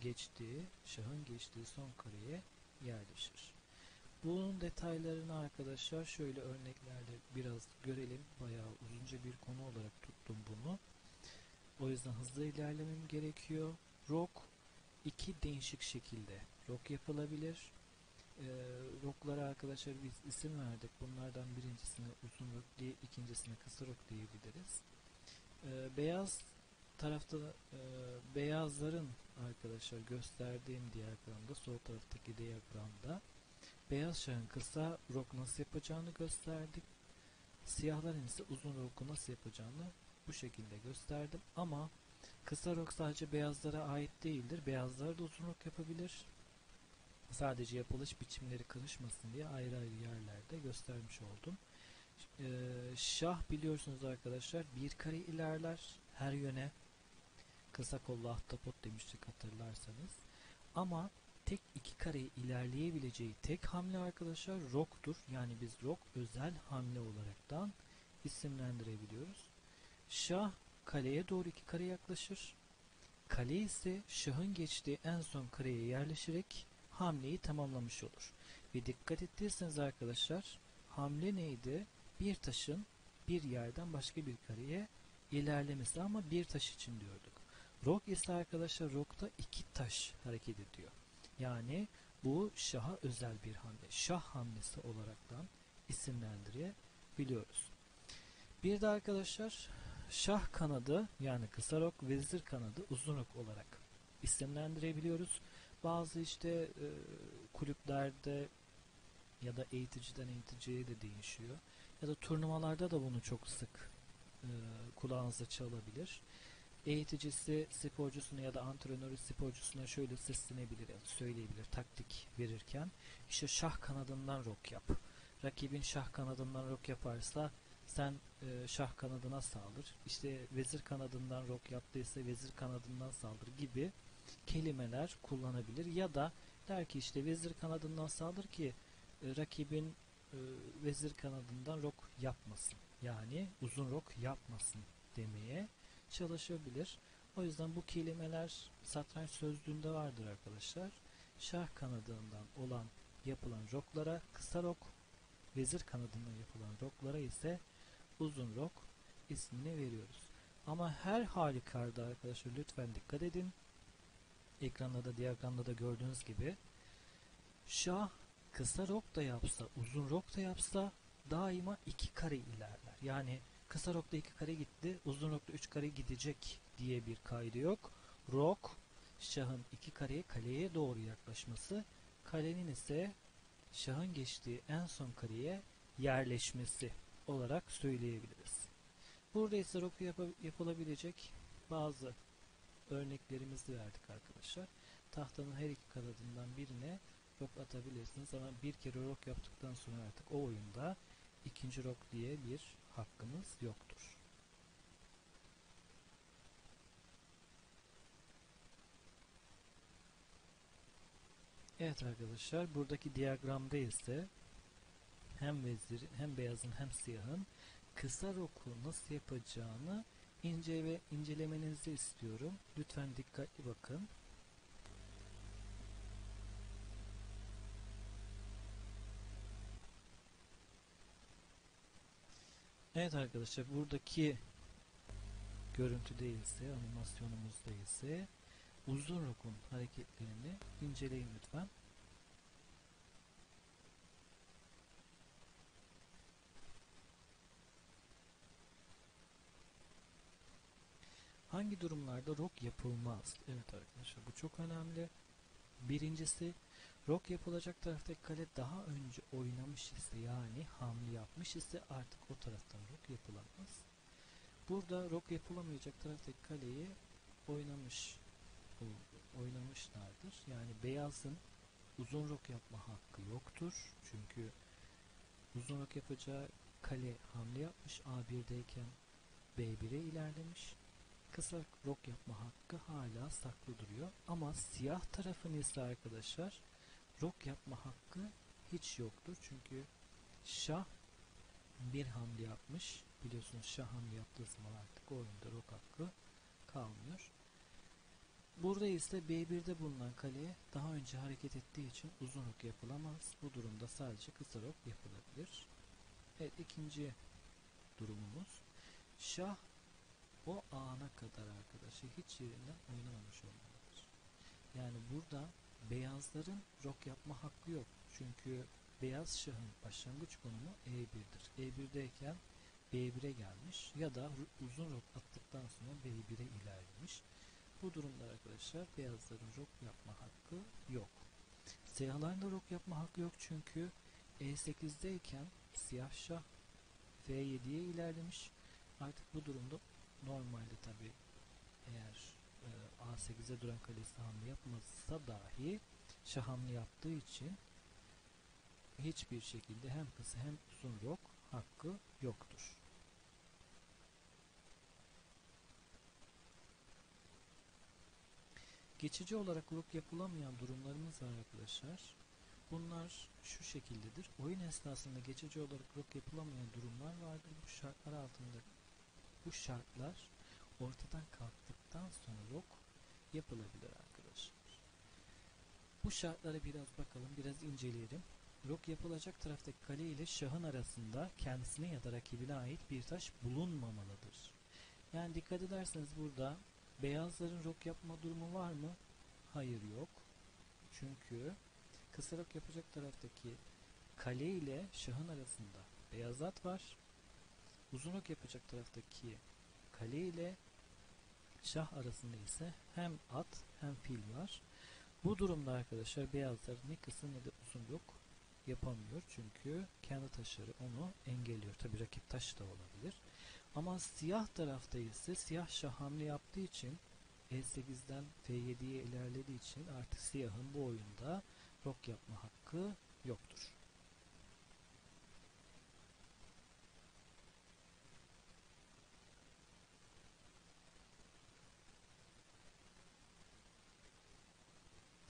geçtiği, şahın geçtiği son kareye yerleşir. Bunun detaylarını arkadaşlar şöyle örneklerle biraz görelim. Bayağı uzunca bir konu olarak tuttum bunu. O yüzden hızlı ilerlemem gerekiyor. Rok iki değişik şekilde rok yapılabilir. Roklara arkadaşlar biz isim verdik. Bunlardan birincisine uzun rok diye, ikincisine kısa rok diyebiliriz. Beyaz tarafta beyazların arkadaşlar gösterdiğim diyagramda, sol taraftaki diyagramda beyaz şahın kısa rok nasıl yapacağını gösterdik. Siyahların ise uzun roku nasıl yapacağını bu şekilde gösterdim. Ama kısa rok sadece beyazlara ait değildir. Beyazlar da uzun rok yapabilir. Sadece yapılış biçimleri karışmasın diye ayrı ayrı yerlerde göstermiş oldum. Şah biliyorsunuz arkadaşlar bir kare ilerler her yöne. Kısa kollu ahtapot demiştik hatırlarsanız. Ama tek iki kareyi ilerleyebileceği tek hamle arkadaşlar roktur. Yani biz rok özel hamle olaraktan isimlendirebiliyoruz. Şah kaleye doğru iki kare yaklaşır. Kale ise şahın geçtiği en son kareye yerleşerek hamleyi tamamlamış olur. Ve dikkat ettiyseniz arkadaşlar hamle neydi? Bir taşın bir yerden başka bir kareye ilerlemesi, ama bir taş için diyorduk. Rok ise arkadaşlar rokta iki taş hareket ediyor. Yani bu şaha özel bir hamle. Şah hamlesi olaraktan isimlendirebiliyoruz. Bir de arkadaşlar şah kanadı yani kısa rok, vezir kanadı uzun rok olarak isimlendirebiliyoruz. Bazı işte kulüplerde ya da eğiticiden eğiticiye de değişiyor. Ya da turnuvalarda da bunu çok sık kulağınıza çalabilir. Eğiticisi sporcusuna ya da antrenörü sporcusuna şöyle seslenebilir ya da söyleyebilir taktik verirken. İşte şah kanadından rok yap. Rakibin şah kanadından rok yaparsa sen şah kanadına saldır. İşte vezir kanadından rok yaptıysa vezir kanadından saldır gibi kelimeler kullanabilir. Ya da der ki işte vezir kanadından saldır ki rakibin vezir kanadından rok yapmasın. Yani uzun rok yapmasın demeye çalışabilir. O yüzden bu kelimeler satranç sözlüğünde vardır arkadaşlar. Şah kanadından olan yapılan roklara kısa rok, vezir kanadından yapılan roklara ise uzun rok ismini veriyoruz. Ama her halükarda arkadaşlar lütfen dikkat edin. Ekranda da diyagramda da gördüğünüz gibi şah kısa rok da yapsa, uzun rok da yapsa daima iki kare ilerler. Yani kısa rokta iki kare gitti, uzun rokta üç kare gidecek diye bir kaydı yok. Rok, şahın iki kareye kaleye doğru yaklaşması, kalenin ise şahın geçtiği en son kareye yerleşmesi olarak söyleyebiliriz. Burada ise roku yapılabilecek bazı örneklerimizi verdik arkadaşlar. Tahtanın her iki kanadından birine rok atabilirsiniz ama bir kere rok yaptıktan sonra artık o oyunda ikinci rok diye bir hakkınız yoktur. Evet arkadaşlar, buradaki diyagramda ise hem vezirin hem beyazın hem siyahın kısa roku nasıl yapacağını incelemenizi istiyorum. Lütfen dikkatli bakın. Evet arkadaşlar, buradaki görüntüde ise, animasyonumuzda ise uzun rokun hareketlerini inceleyin lütfen. Hangi durumlarda rok yapılmaz? Evet arkadaşlar, bu çok önemli. Birincisi, rok yapılacak taraftaki kale daha önce oynamış ise, yani hamle yapmış ise artık o taraftan rok yapılamaz. Burada rok yapılamayacak taraftaki kaleyi oynamışlardır. Yani beyazın uzun rok yapma hakkı yoktur. Çünkü uzun rok yapacağı kale hamle yapmış, A1'deyken B1'e ilerlemiş. Kısa rok yapma hakkı hala saklı duruyor. Ama siyah tarafın ise arkadaşlar rok yapma hakkı hiç yoktur. Çünkü şah bir hamle yapmış. Biliyorsunuz şah hamle yaptığı zaman artık o oyunda rok hakkı kalmıyor. Burada ise B1'de bulunan kale daha önce hareket ettiği için uzun rok yapılamaz. Bu durumda sadece kısa rok yapılabilir. Evet, ikinci durumumuz. Şah o ana kadar arkadaşlar hiç yerinden oynamamış olmalıdır. Yani burada beyazların rok yapma hakkı yok. Çünkü beyaz şahın başlangıç konumu E1'dir. E1'deyken B1'e gelmiş ya da uzun rok attıktan sonra B1'e ilerlemiş. Bu durumda arkadaşlar beyazların rok yapma hakkı yok. Siyahların da rok yapma hakkı yok çünkü E8'deyken siyah şah F7'ye ilerlemiş. Artık bu durumda normalde tabi eğer A8'e duran kalesi hamle yapmazsa dahi şah hamle yaptığı için hiçbir şekilde hem kısa hem uzun rok hakkı yoktur. Geçici olarak rok yapılamayan durumlarımız var arkadaşlar. Bunlar şu şekildedir. Oyun esnasında geçici olarak rok yapılamayan durumlar vardır. Bu şartlar altında bu şartlar ortadan kalktıktan sonra rok yapılabilir arkadaşlar. Bu şartlara biraz bakalım, biraz inceleyelim. Rok yapılacak taraftaki kale ile şahın arasında kendisine ya da rakibine ait bir taş bulunmamalıdır. Yani dikkat ederseniz burada beyazların rok yapma durumu var mı? Hayır, yok. Çünkü kısa rok yapacak taraftaki kale ile şahın arasında beyaz at var. Uzun rok yapacak taraftaki kale ile şah arasında ise hem at hem fil var. Bu durumda arkadaşlar beyazlar ne kısa ne de uzun rok yapamıyor. Çünkü kendi taşları onu engelliyor. Tabi rakip taş da olabilir. Ama siyah tarafta ise siyah şah hamle yaptığı için E8'den F7'ye ilerlediği için artık siyahın bu oyunda rok yapma hakkı yoktur.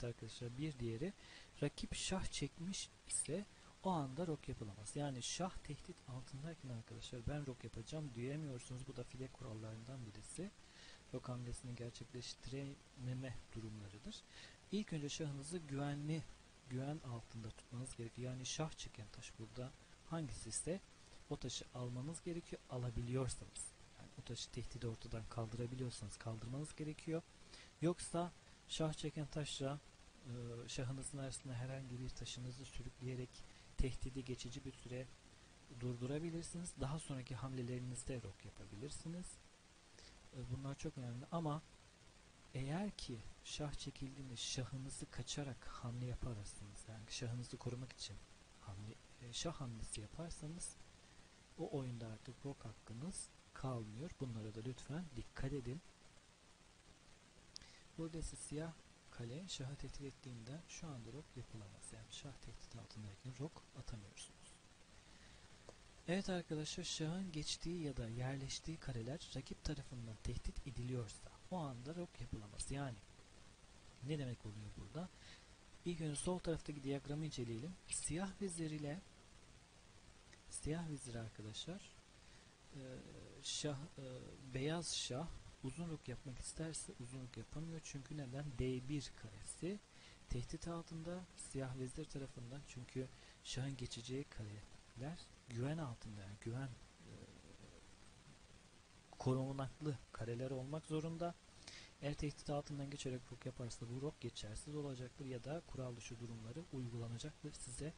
Arkadaşlar bir diğeri, rakip şah çekmiş ise o anda rok yapılamaz. Yani şah tehdit altındayken arkadaşlar ben rok yapacağım diyemiyorsunuz. Bu da file kurallarından birisi. Rok hamlesini gerçekleştirememe durumlarıdır. İlk önce şahınızı güven altında tutmanız gerekiyor. Yani şah çeken taş burada hangisi ise o taşı almanız gerekiyor. Alabiliyorsanız. Yani o taşı tehdidi ortadan kaldırabiliyorsanız kaldırmanız gerekiyor. Yoksa şah çeken taşla şahınızın arasında herhangi bir taşınızı sürükleyerek tehdidi geçici bir süre durdurabilirsiniz. Daha sonraki hamlelerinizde rok yapabilirsiniz. Bunlar çok önemli ama eğer ki şah çekildiğinde şahınızı kaçarak hamle yaparsınız, yani şahınızı korumak için şah hamlesi yaparsanız o oyunda artık rok hakkınız kalmıyor. Bunlara da lütfen dikkat edin. Burada ise siyah kale şahı tehdit ettiğinden şu anda rok yapılamaz. Yani şah tehdit altındayken rok atamıyorsunuz. Evet arkadaşlar, şahın geçtiği ya da yerleştiği kareler rakip tarafından tehdit ediliyorsa o anda rok yapılamaz. Yani ne demek oluyor burada? İlk önce sol taraftaki diyagramı inceleyelim. Siyah vezir arkadaşlar beyaz şah uzun rok yapmak isterse uzun rok yapamıyor. Çünkü neden? D1 karesi tehdit altında siyah vezir tarafından, çünkü şahın geçeceği kareler güven altında, yani güven korunaklı kareler olmak zorunda. Eğer tehdit altından geçerek rok yaparsa bu rok geçersiz olacaktır ya da kural dışı durumları uygulanacaktır size.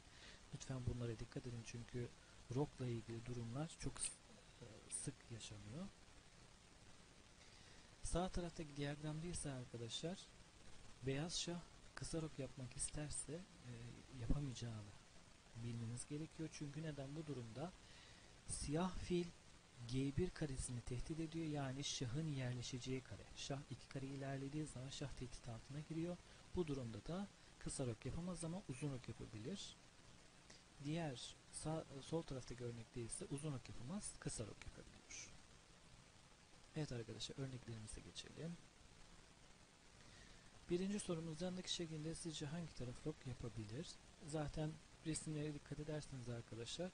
Lütfen bunlara dikkat edin çünkü rokla ilgili durumlar çok sık yaşanıyor. Sağ taraftaki diyagramda ise arkadaşlar beyaz şah kısa rok yapmak isterse yapamayacağını bilmeniz gerekiyor. Çünkü neden? Bu durumda siyah fil G1 karesini tehdit ediyor. Yani şahın yerleşeceği kare. Şah 2 kare ilerlediği zaman şah tehdit altına giriyor. Bu durumda da kısa rok yapamaz ama uzun rok yapabilir. Diğer sol taraftaki örnekte ise uzun rok yapamaz, kısa rok yapabiliyor. Evet arkadaşlar, örneklerimize geçelim. Birinci sorumuz yandaki şekilde sizce hangi taraf rok yapabilir? Zaten resimlere dikkat ederseniz arkadaşlar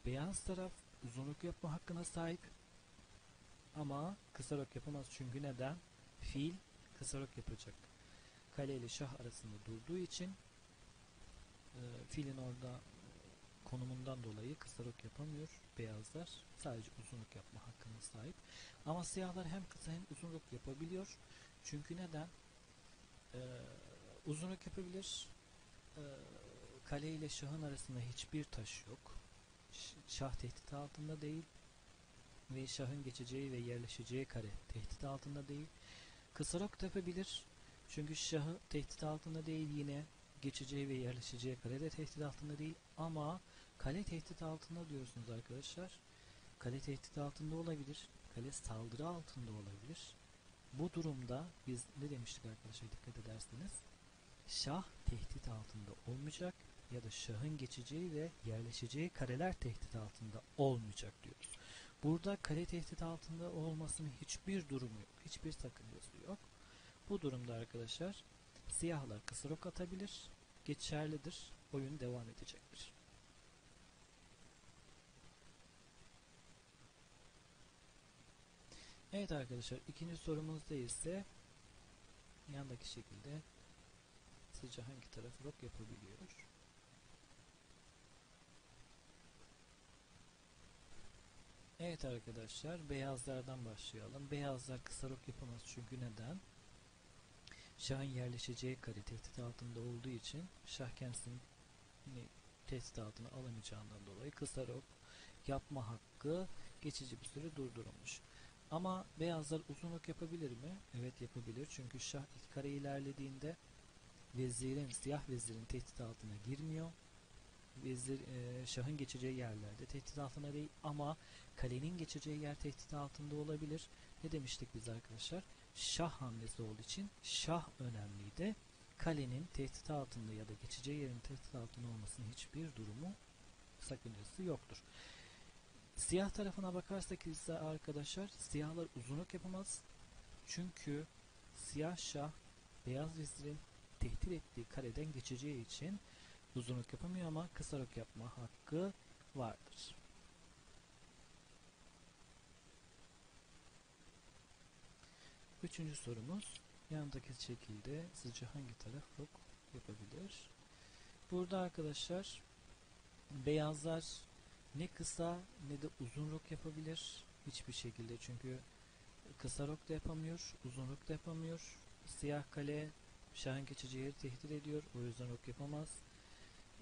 beyaz taraf uzun rok yapma hakkına sahip ama kısa rok yapamaz. Çünkü neden? Fil kısa rok yapacak kale ile şah arasında durduğu için filin orada konumundan dolayı kısa rok yapamıyor beyazlar. Sadece uzun rok yapma hakkına sahip. Ama siyahlar hem kısa hem uzun rok yapabiliyor. Çünkü neden? Uzun rok yapabilir. Kale ile şahın arasında hiçbir taş yok. Şah tehdit altında değil. Ve şahın geçeceği ve yerleşeceği kare tehdit altında değil. Kısa rok da yapabilir. Çünkü şahı tehdit altında değil, yine geçeceği ve yerleşeceği kare de tehdit altında değil. Ama kale tehdit altında diyorsunuz arkadaşlar. Kale tehdit altında olabilir. Kale saldırı altında olabilir. Bu durumda biz ne demiştik arkadaşlar, dikkat ederseniz? Şah tehdit altında olmayacak ya da şahın geçeceği ve yerleşeceği kareler tehdit altında olmayacak diyoruz. Burada kale tehdit altında olmasının hiçbir durumu yok. Hiçbir sakıncası yok. Bu durumda arkadaşlar siyahlar kısa rok atabilir. Geçerlidir. Oyun devam edecektir. Evet arkadaşlar, ikinci sorumuzda ise yandaki şekilde sizce hangi taraf rok yapabiliyor? Evet arkadaşlar, beyazlardan başlayalım. Beyazlar kısa rok yapamaz çünkü neden? Şahın yerleşeceği kare tehdit altında olduğu için şah kendisini tehdit altına alamayacağından dolayı kısa rok yapma hakkı geçici bir süre durdurulmuş. Ama beyazlar uzun rok yapabilir mi? Evet, yapabilir. Çünkü şah iki kare ilerlediğinde siyah vezirin tehdit altına girmiyor. Şahın geçeceği yerlerde tehdit altında değil ama kalenin geçeceği yer tehdit altında olabilir. Ne demiştik biz arkadaşlar? Şah hamlesi olduğu için şah önemliydi. Kalenin tehdit altında ya da geçeceği yerin tehdit altında olmasının hiçbir durumu, sakıncası yoktur. Siyah tarafına bakarsak ise arkadaşlar, siyahlar uzun rok yapamaz. Çünkü siyah şah beyaz vezirin tehdit ettiği kareden geçeceği için uzun rok yapamıyor ama kısa rok yapma hakkı vardır. Üçüncü sorumuz, yanındaki şekilde sizce hangi taraf rok yapabilir? Burada arkadaşlar beyazlar ne kısa ne de uzun rok yapabilir hiçbir şekilde, çünkü kısa rok da yapamıyor, uzun rok da yapamıyor. Siyah kale şahın geçeceği yeri tehdit ediyor, o yüzden rok yapamaz.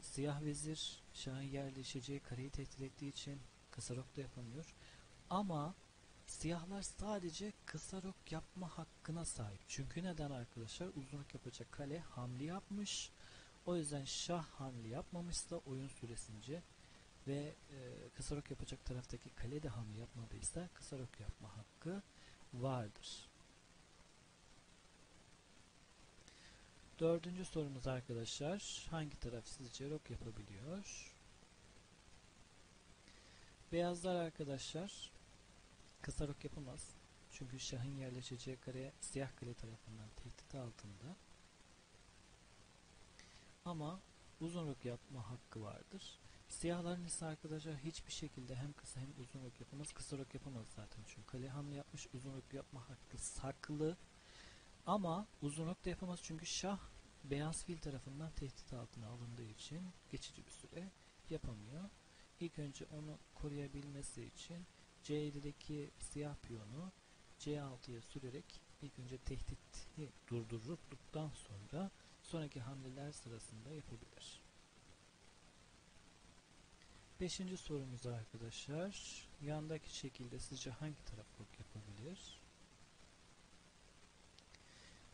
Siyah vezir şahın yerleşeceği kareyi tehdit ettiği için kısa rok da yapamıyor. Ama siyahlar sadece kısa rok yapma hakkına sahip. Çünkü neden arkadaşlar? Uzun rok yapacak kale hamle yapmış. O yüzden şah hamle yapmamışsa oyun süresince ve kısa rok yapacak taraftaki kale de hamle yapmadıysa kısa rok yapma hakkı vardır. Dördüncü sorumuz arkadaşlar, hangi taraf sizce rok yapabiliyor? Beyazlar arkadaşlar kısa rok yapamaz. Çünkü şahın yerleşeceği kare siyah kale tarafından tehdit altında. Ama uzun rok yapma hakkı vardır. Siyahların ise arkadaşlar hiçbir şekilde hem kısa hem uzun rok yapamaz. Kısa rok yapamaz zaten çünkü kale hamle yapmış, uzun rok yapma hakkı saklı. Ama uzun rok da yapamaz çünkü şah beyaz fil tarafından tehdit altına alındığı için geçici bir süre yapamıyor. İlk önce onu koruyabilmesi için C7'deki siyah piyonu C6'ya sürerek ilk önce tehditi durdurduktan sonra sonraki hamleler sırasında yapabilir. Beşinci sorumuz arkadaşlar, yandaki şekilde sizce hangi taraf rok yapabilir?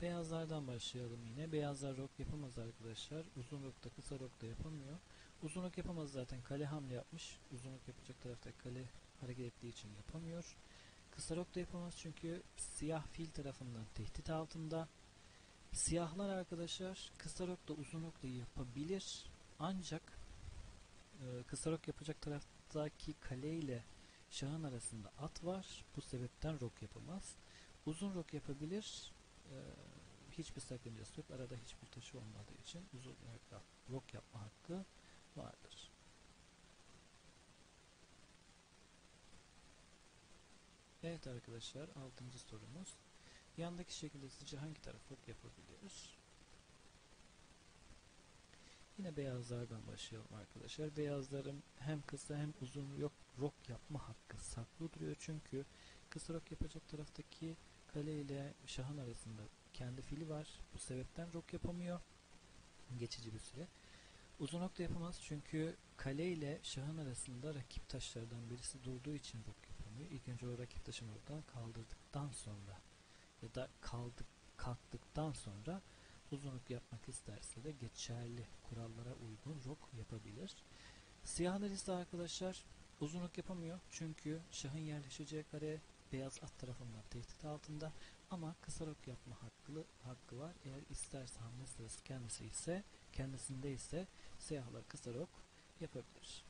Beyazlardan başlayalım yine. Beyazlar rok yapamaz arkadaşlar. Uzun rok da kısa rok da yapamıyor. Uzun rok yapamaz zaten. Kale hamle yapmış. Uzun rok yapacak tarafta kale hareket ettiği için yapamıyor. Kısa rok da yapamaz çünkü siyah fil tarafından tehdit altında. Siyahlar arkadaşlar kısa rok da uzun rok da yapabilir. Ancak kısa rok yapacak taraftaki kale ile şahın arasında at var. Bu sebepten rok yapamaz. Uzun rok yapabilir. Hiçbir sakıncası yok. Arada hiçbir taşı olmadığı için uzun rok yapma hakkı vardır. Evet arkadaşlar, 6. sorumuz. Yandaki şekilde sizce hangi taraf ok yapabilir? Yine beyazlardan başlayalım arkadaşlar. Beyazların hem kısa hem uzun rok yapma hakkı saklı duruyor. Çünkü kısa rok yapacak taraftaki kale ile şahın arasında kendi fili var. Bu sebepten rok yapamıyor. Geçici bir süre. Uzun ok da yapamaz çünkü kale ile şahın arasında rakip taşlardan birisi durduğu için rok yapamıyor. İlk önce o rakip taşını oradan kaldırdıktan sonra ya da kalktıktan sonra uzun ok yapmak isterse de geçerli kurallara uygun rok yapabilir. Siyahlar ise arkadaşlar uzun ok yapamıyor çünkü şahın yerleşeceği kare beyaz at tarafından tehdit altında, ama kısa rok yapma hakkı var. Eğer isterse hamle sırası kendisinde ise siyahlar kısa rok yapabilir.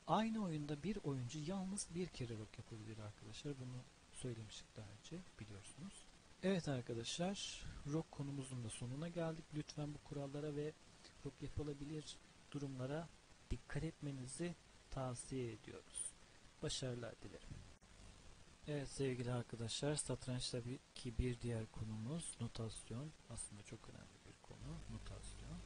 Aynı oyunda bir oyuncu yalnız bir kere rok yapabilir arkadaşlar. Bunu söylemiştik daha önce, biliyorsunuz. Evet arkadaşlar, rok konumuzun da sonuna geldik. Lütfen bu kurallara ve rok yapılabilir durumlara dikkat etmenizi tavsiye ediyoruz. Başarılar dilerim. Evet sevgili arkadaşlar, satrançtaki bir diğer konumuz notasyon. Aslında çok önemli bir konu, notasyon.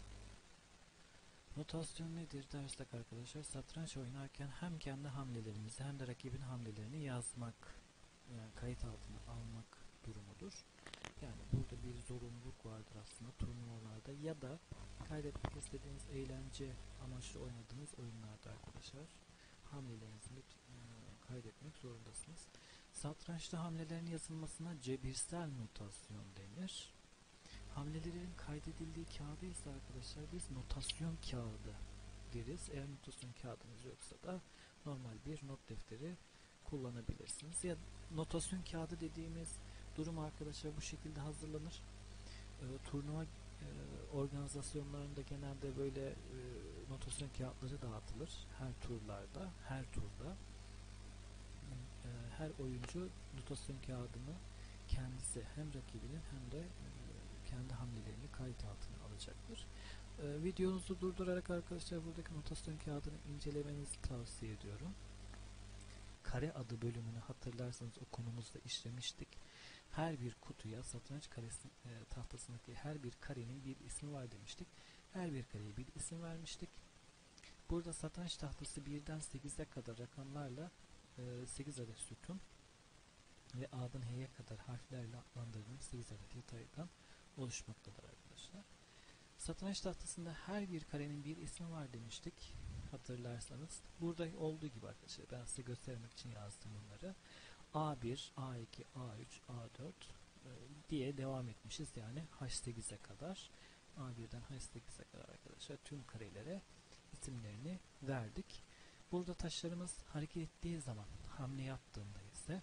Notasyon nedir dersek arkadaşlar, satranç oynarken hem kendi hamlelerimizi hem de rakibin hamlelerini yazmak, yani kayıt altına almak durumudur. Yani burada bir zorunluluk vardır aslında turnuvalarda ya da kaydetmek istediğiniz eğlence amaçlı oynadığınız oyunlarda arkadaşlar hamlelerinizi kaydetmek zorundasınız. Satrançta hamlelerin yazılmasına cebirsel notasyon denir. Hamlelerin kaydedildiği kağıdı ise arkadaşlar biz notasyon kağıdı deriz. Eğer notasyon kağıdınız yoksa da normal bir not defteri kullanabilirsiniz. Ya notasyon kağıdı dediğimiz durum arkadaşlar bu şekilde hazırlanır. Turnuva organizasyonlarında genelde böyle notasyon kağıtları dağıtılır. Her turda her oyuncu notasyon kağıdını kendisi hem rakibinin hem de kendi hamlelerini kayıt altına alacaktır. Videonuzu durdurarak arkadaşlar buradaki notasyon kağıdını incelemenizi tavsiye ediyorum. Kare adı bölümünü hatırlarsanız o konumuzda işlemiştik. Her bir kutuya satranç tahtasındaki her bir karenin bir ismi var demiştik. Her bir kareye bir isim vermiştik. Burada satranç tahtası 1'den 8'e kadar rakamlarla 8 adet sütun ve A'dan H'ye kadar harflerle adlandırdığımız 8 adet yataydan oluşmaktadır arkadaşlar. Satranç tahtasında her bir karenin bir ismi var demiştik. Hatırlarsanız. Burada olduğu gibi arkadaşlar ben size göstermek için yazdım bunları. A1, A2, A3, A4 diye devam etmişiz. Yani H8'e kadar. A1'den H8'e kadar arkadaşlar tüm karelere isimlerini verdik. Burada taşlarımız hareket ettiği zaman, hamle yaptığında ise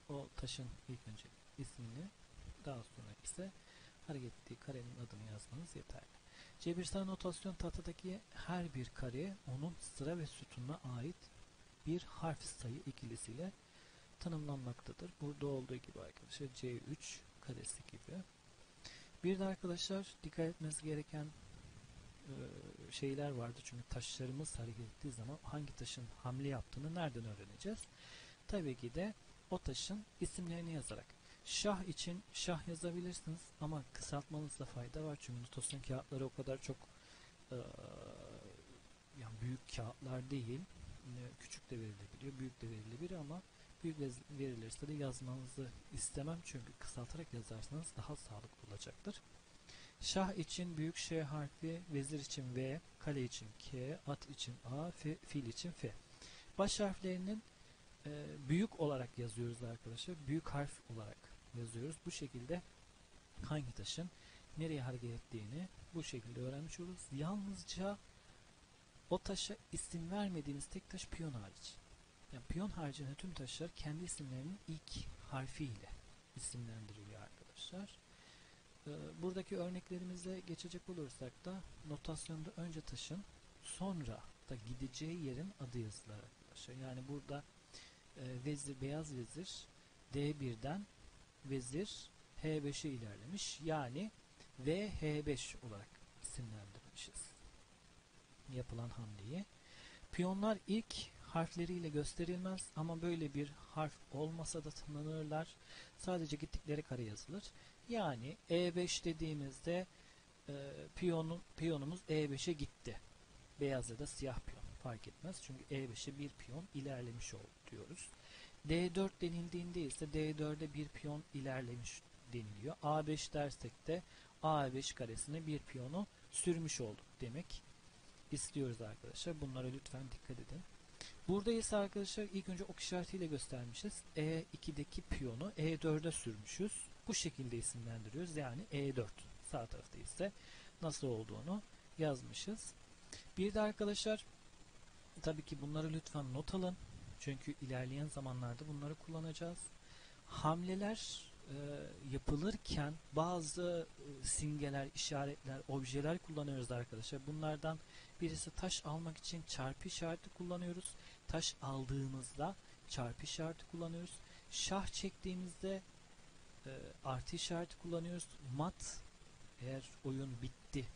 o taşın ilk önce ismini, daha sonra ise hareket ettiği karenin adını yazmanız yeterli. Cebirsel notasyon tahtadaki her bir kare onun sıra ve sütununa ait bir harf sayı ikilisiyle tanımlanmaktadır. Burada olduğu gibi arkadaşlar C3 karesi gibi. Bir de arkadaşlar dikkat etmeniz gereken şeyler vardı. Çünkü taşlarımız hareket ettiği zaman hangi taşın hamle yaptığını nereden öğreneceğiz? Tabii ki de o taşın isimlerini yazarak. Şah için şah yazabilirsiniz ama kısaltmanızda fayda var. Çünkü notasyon kağıtları o kadar çok yani büyük kağıtlar değil. Küçük de verilebiliyor, büyük de verilebilir ama büyük verilirse de yazmanızı istemem. Çünkü kısaltarak yazarsanız daha sağlıklı olacaktır. Şah için büyük Ş harfi, vezir için V, kale için K, at için A, fil için F. Baş harflerinin büyük olarak yazıyoruz arkadaşlar. Büyük harf olarak yazıyoruz. Bu şekilde hangi taşın nereye hareket ettiğini bu şekilde öğrenmiş oluruz. Yalnızca o taşa isim vermediğimiz tek taş piyon hariç. Yani piyon haricinde tüm taşlar kendi isimlerinin ilk harfiyle isimlendiriliyor arkadaşlar. Buradaki örneklerimize geçecek olursak da notasyonda önce taşın sonra da gideceği yerin adı yazılır arkadaşlar. Yani burada beyaz vezir D1'den vezir H5'e ilerlemiş. Yani VH5 olarak isimlendirmişiz yapılan hamleyi. Piyonlar ilk harfleriyle gösterilmez ama böyle bir harf olmasa da tanınırlar. Sadece gittikleri kare yazılır. Yani E5 dediğimizde piyonumuz E5'e gitti. Beyaz ya da siyah piyon fark etmez. Çünkü E5'e bir piyon ilerlemiş oldu diyoruz. D4 denildiğinde ise D4'e bir piyon ilerlemiş deniliyor. A5 dersek de A5 karesine bir piyonu sürmüş olduk demek istiyoruz arkadaşlar. Bunlara lütfen dikkat edin. Burada ise arkadaşlar ilk önce ok işaretiyle göstermişiz. E2'deki piyonu E4'e sürmüşüz. Bu şekilde isimlendiriyoruz. Yani E4. Sağ tarafta ise nasıl olduğunu yazmışız. Bir de arkadaşlar tabii ki bunları lütfen not alın. Çünkü ilerleyen zamanlarda bunları kullanacağız. Hamleler yapılırken bazı simgeler, işaretler, objeler kullanıyoruz arkadaşlar. Bunlardan birisi taş almak için çarpı işareti kullanıyoruz. Taş aldığımızda çarpı işareti kullanıyoruz. Şah çektiğimizde artı işareti kullanıyoruz. Mat, eğer oyun bitti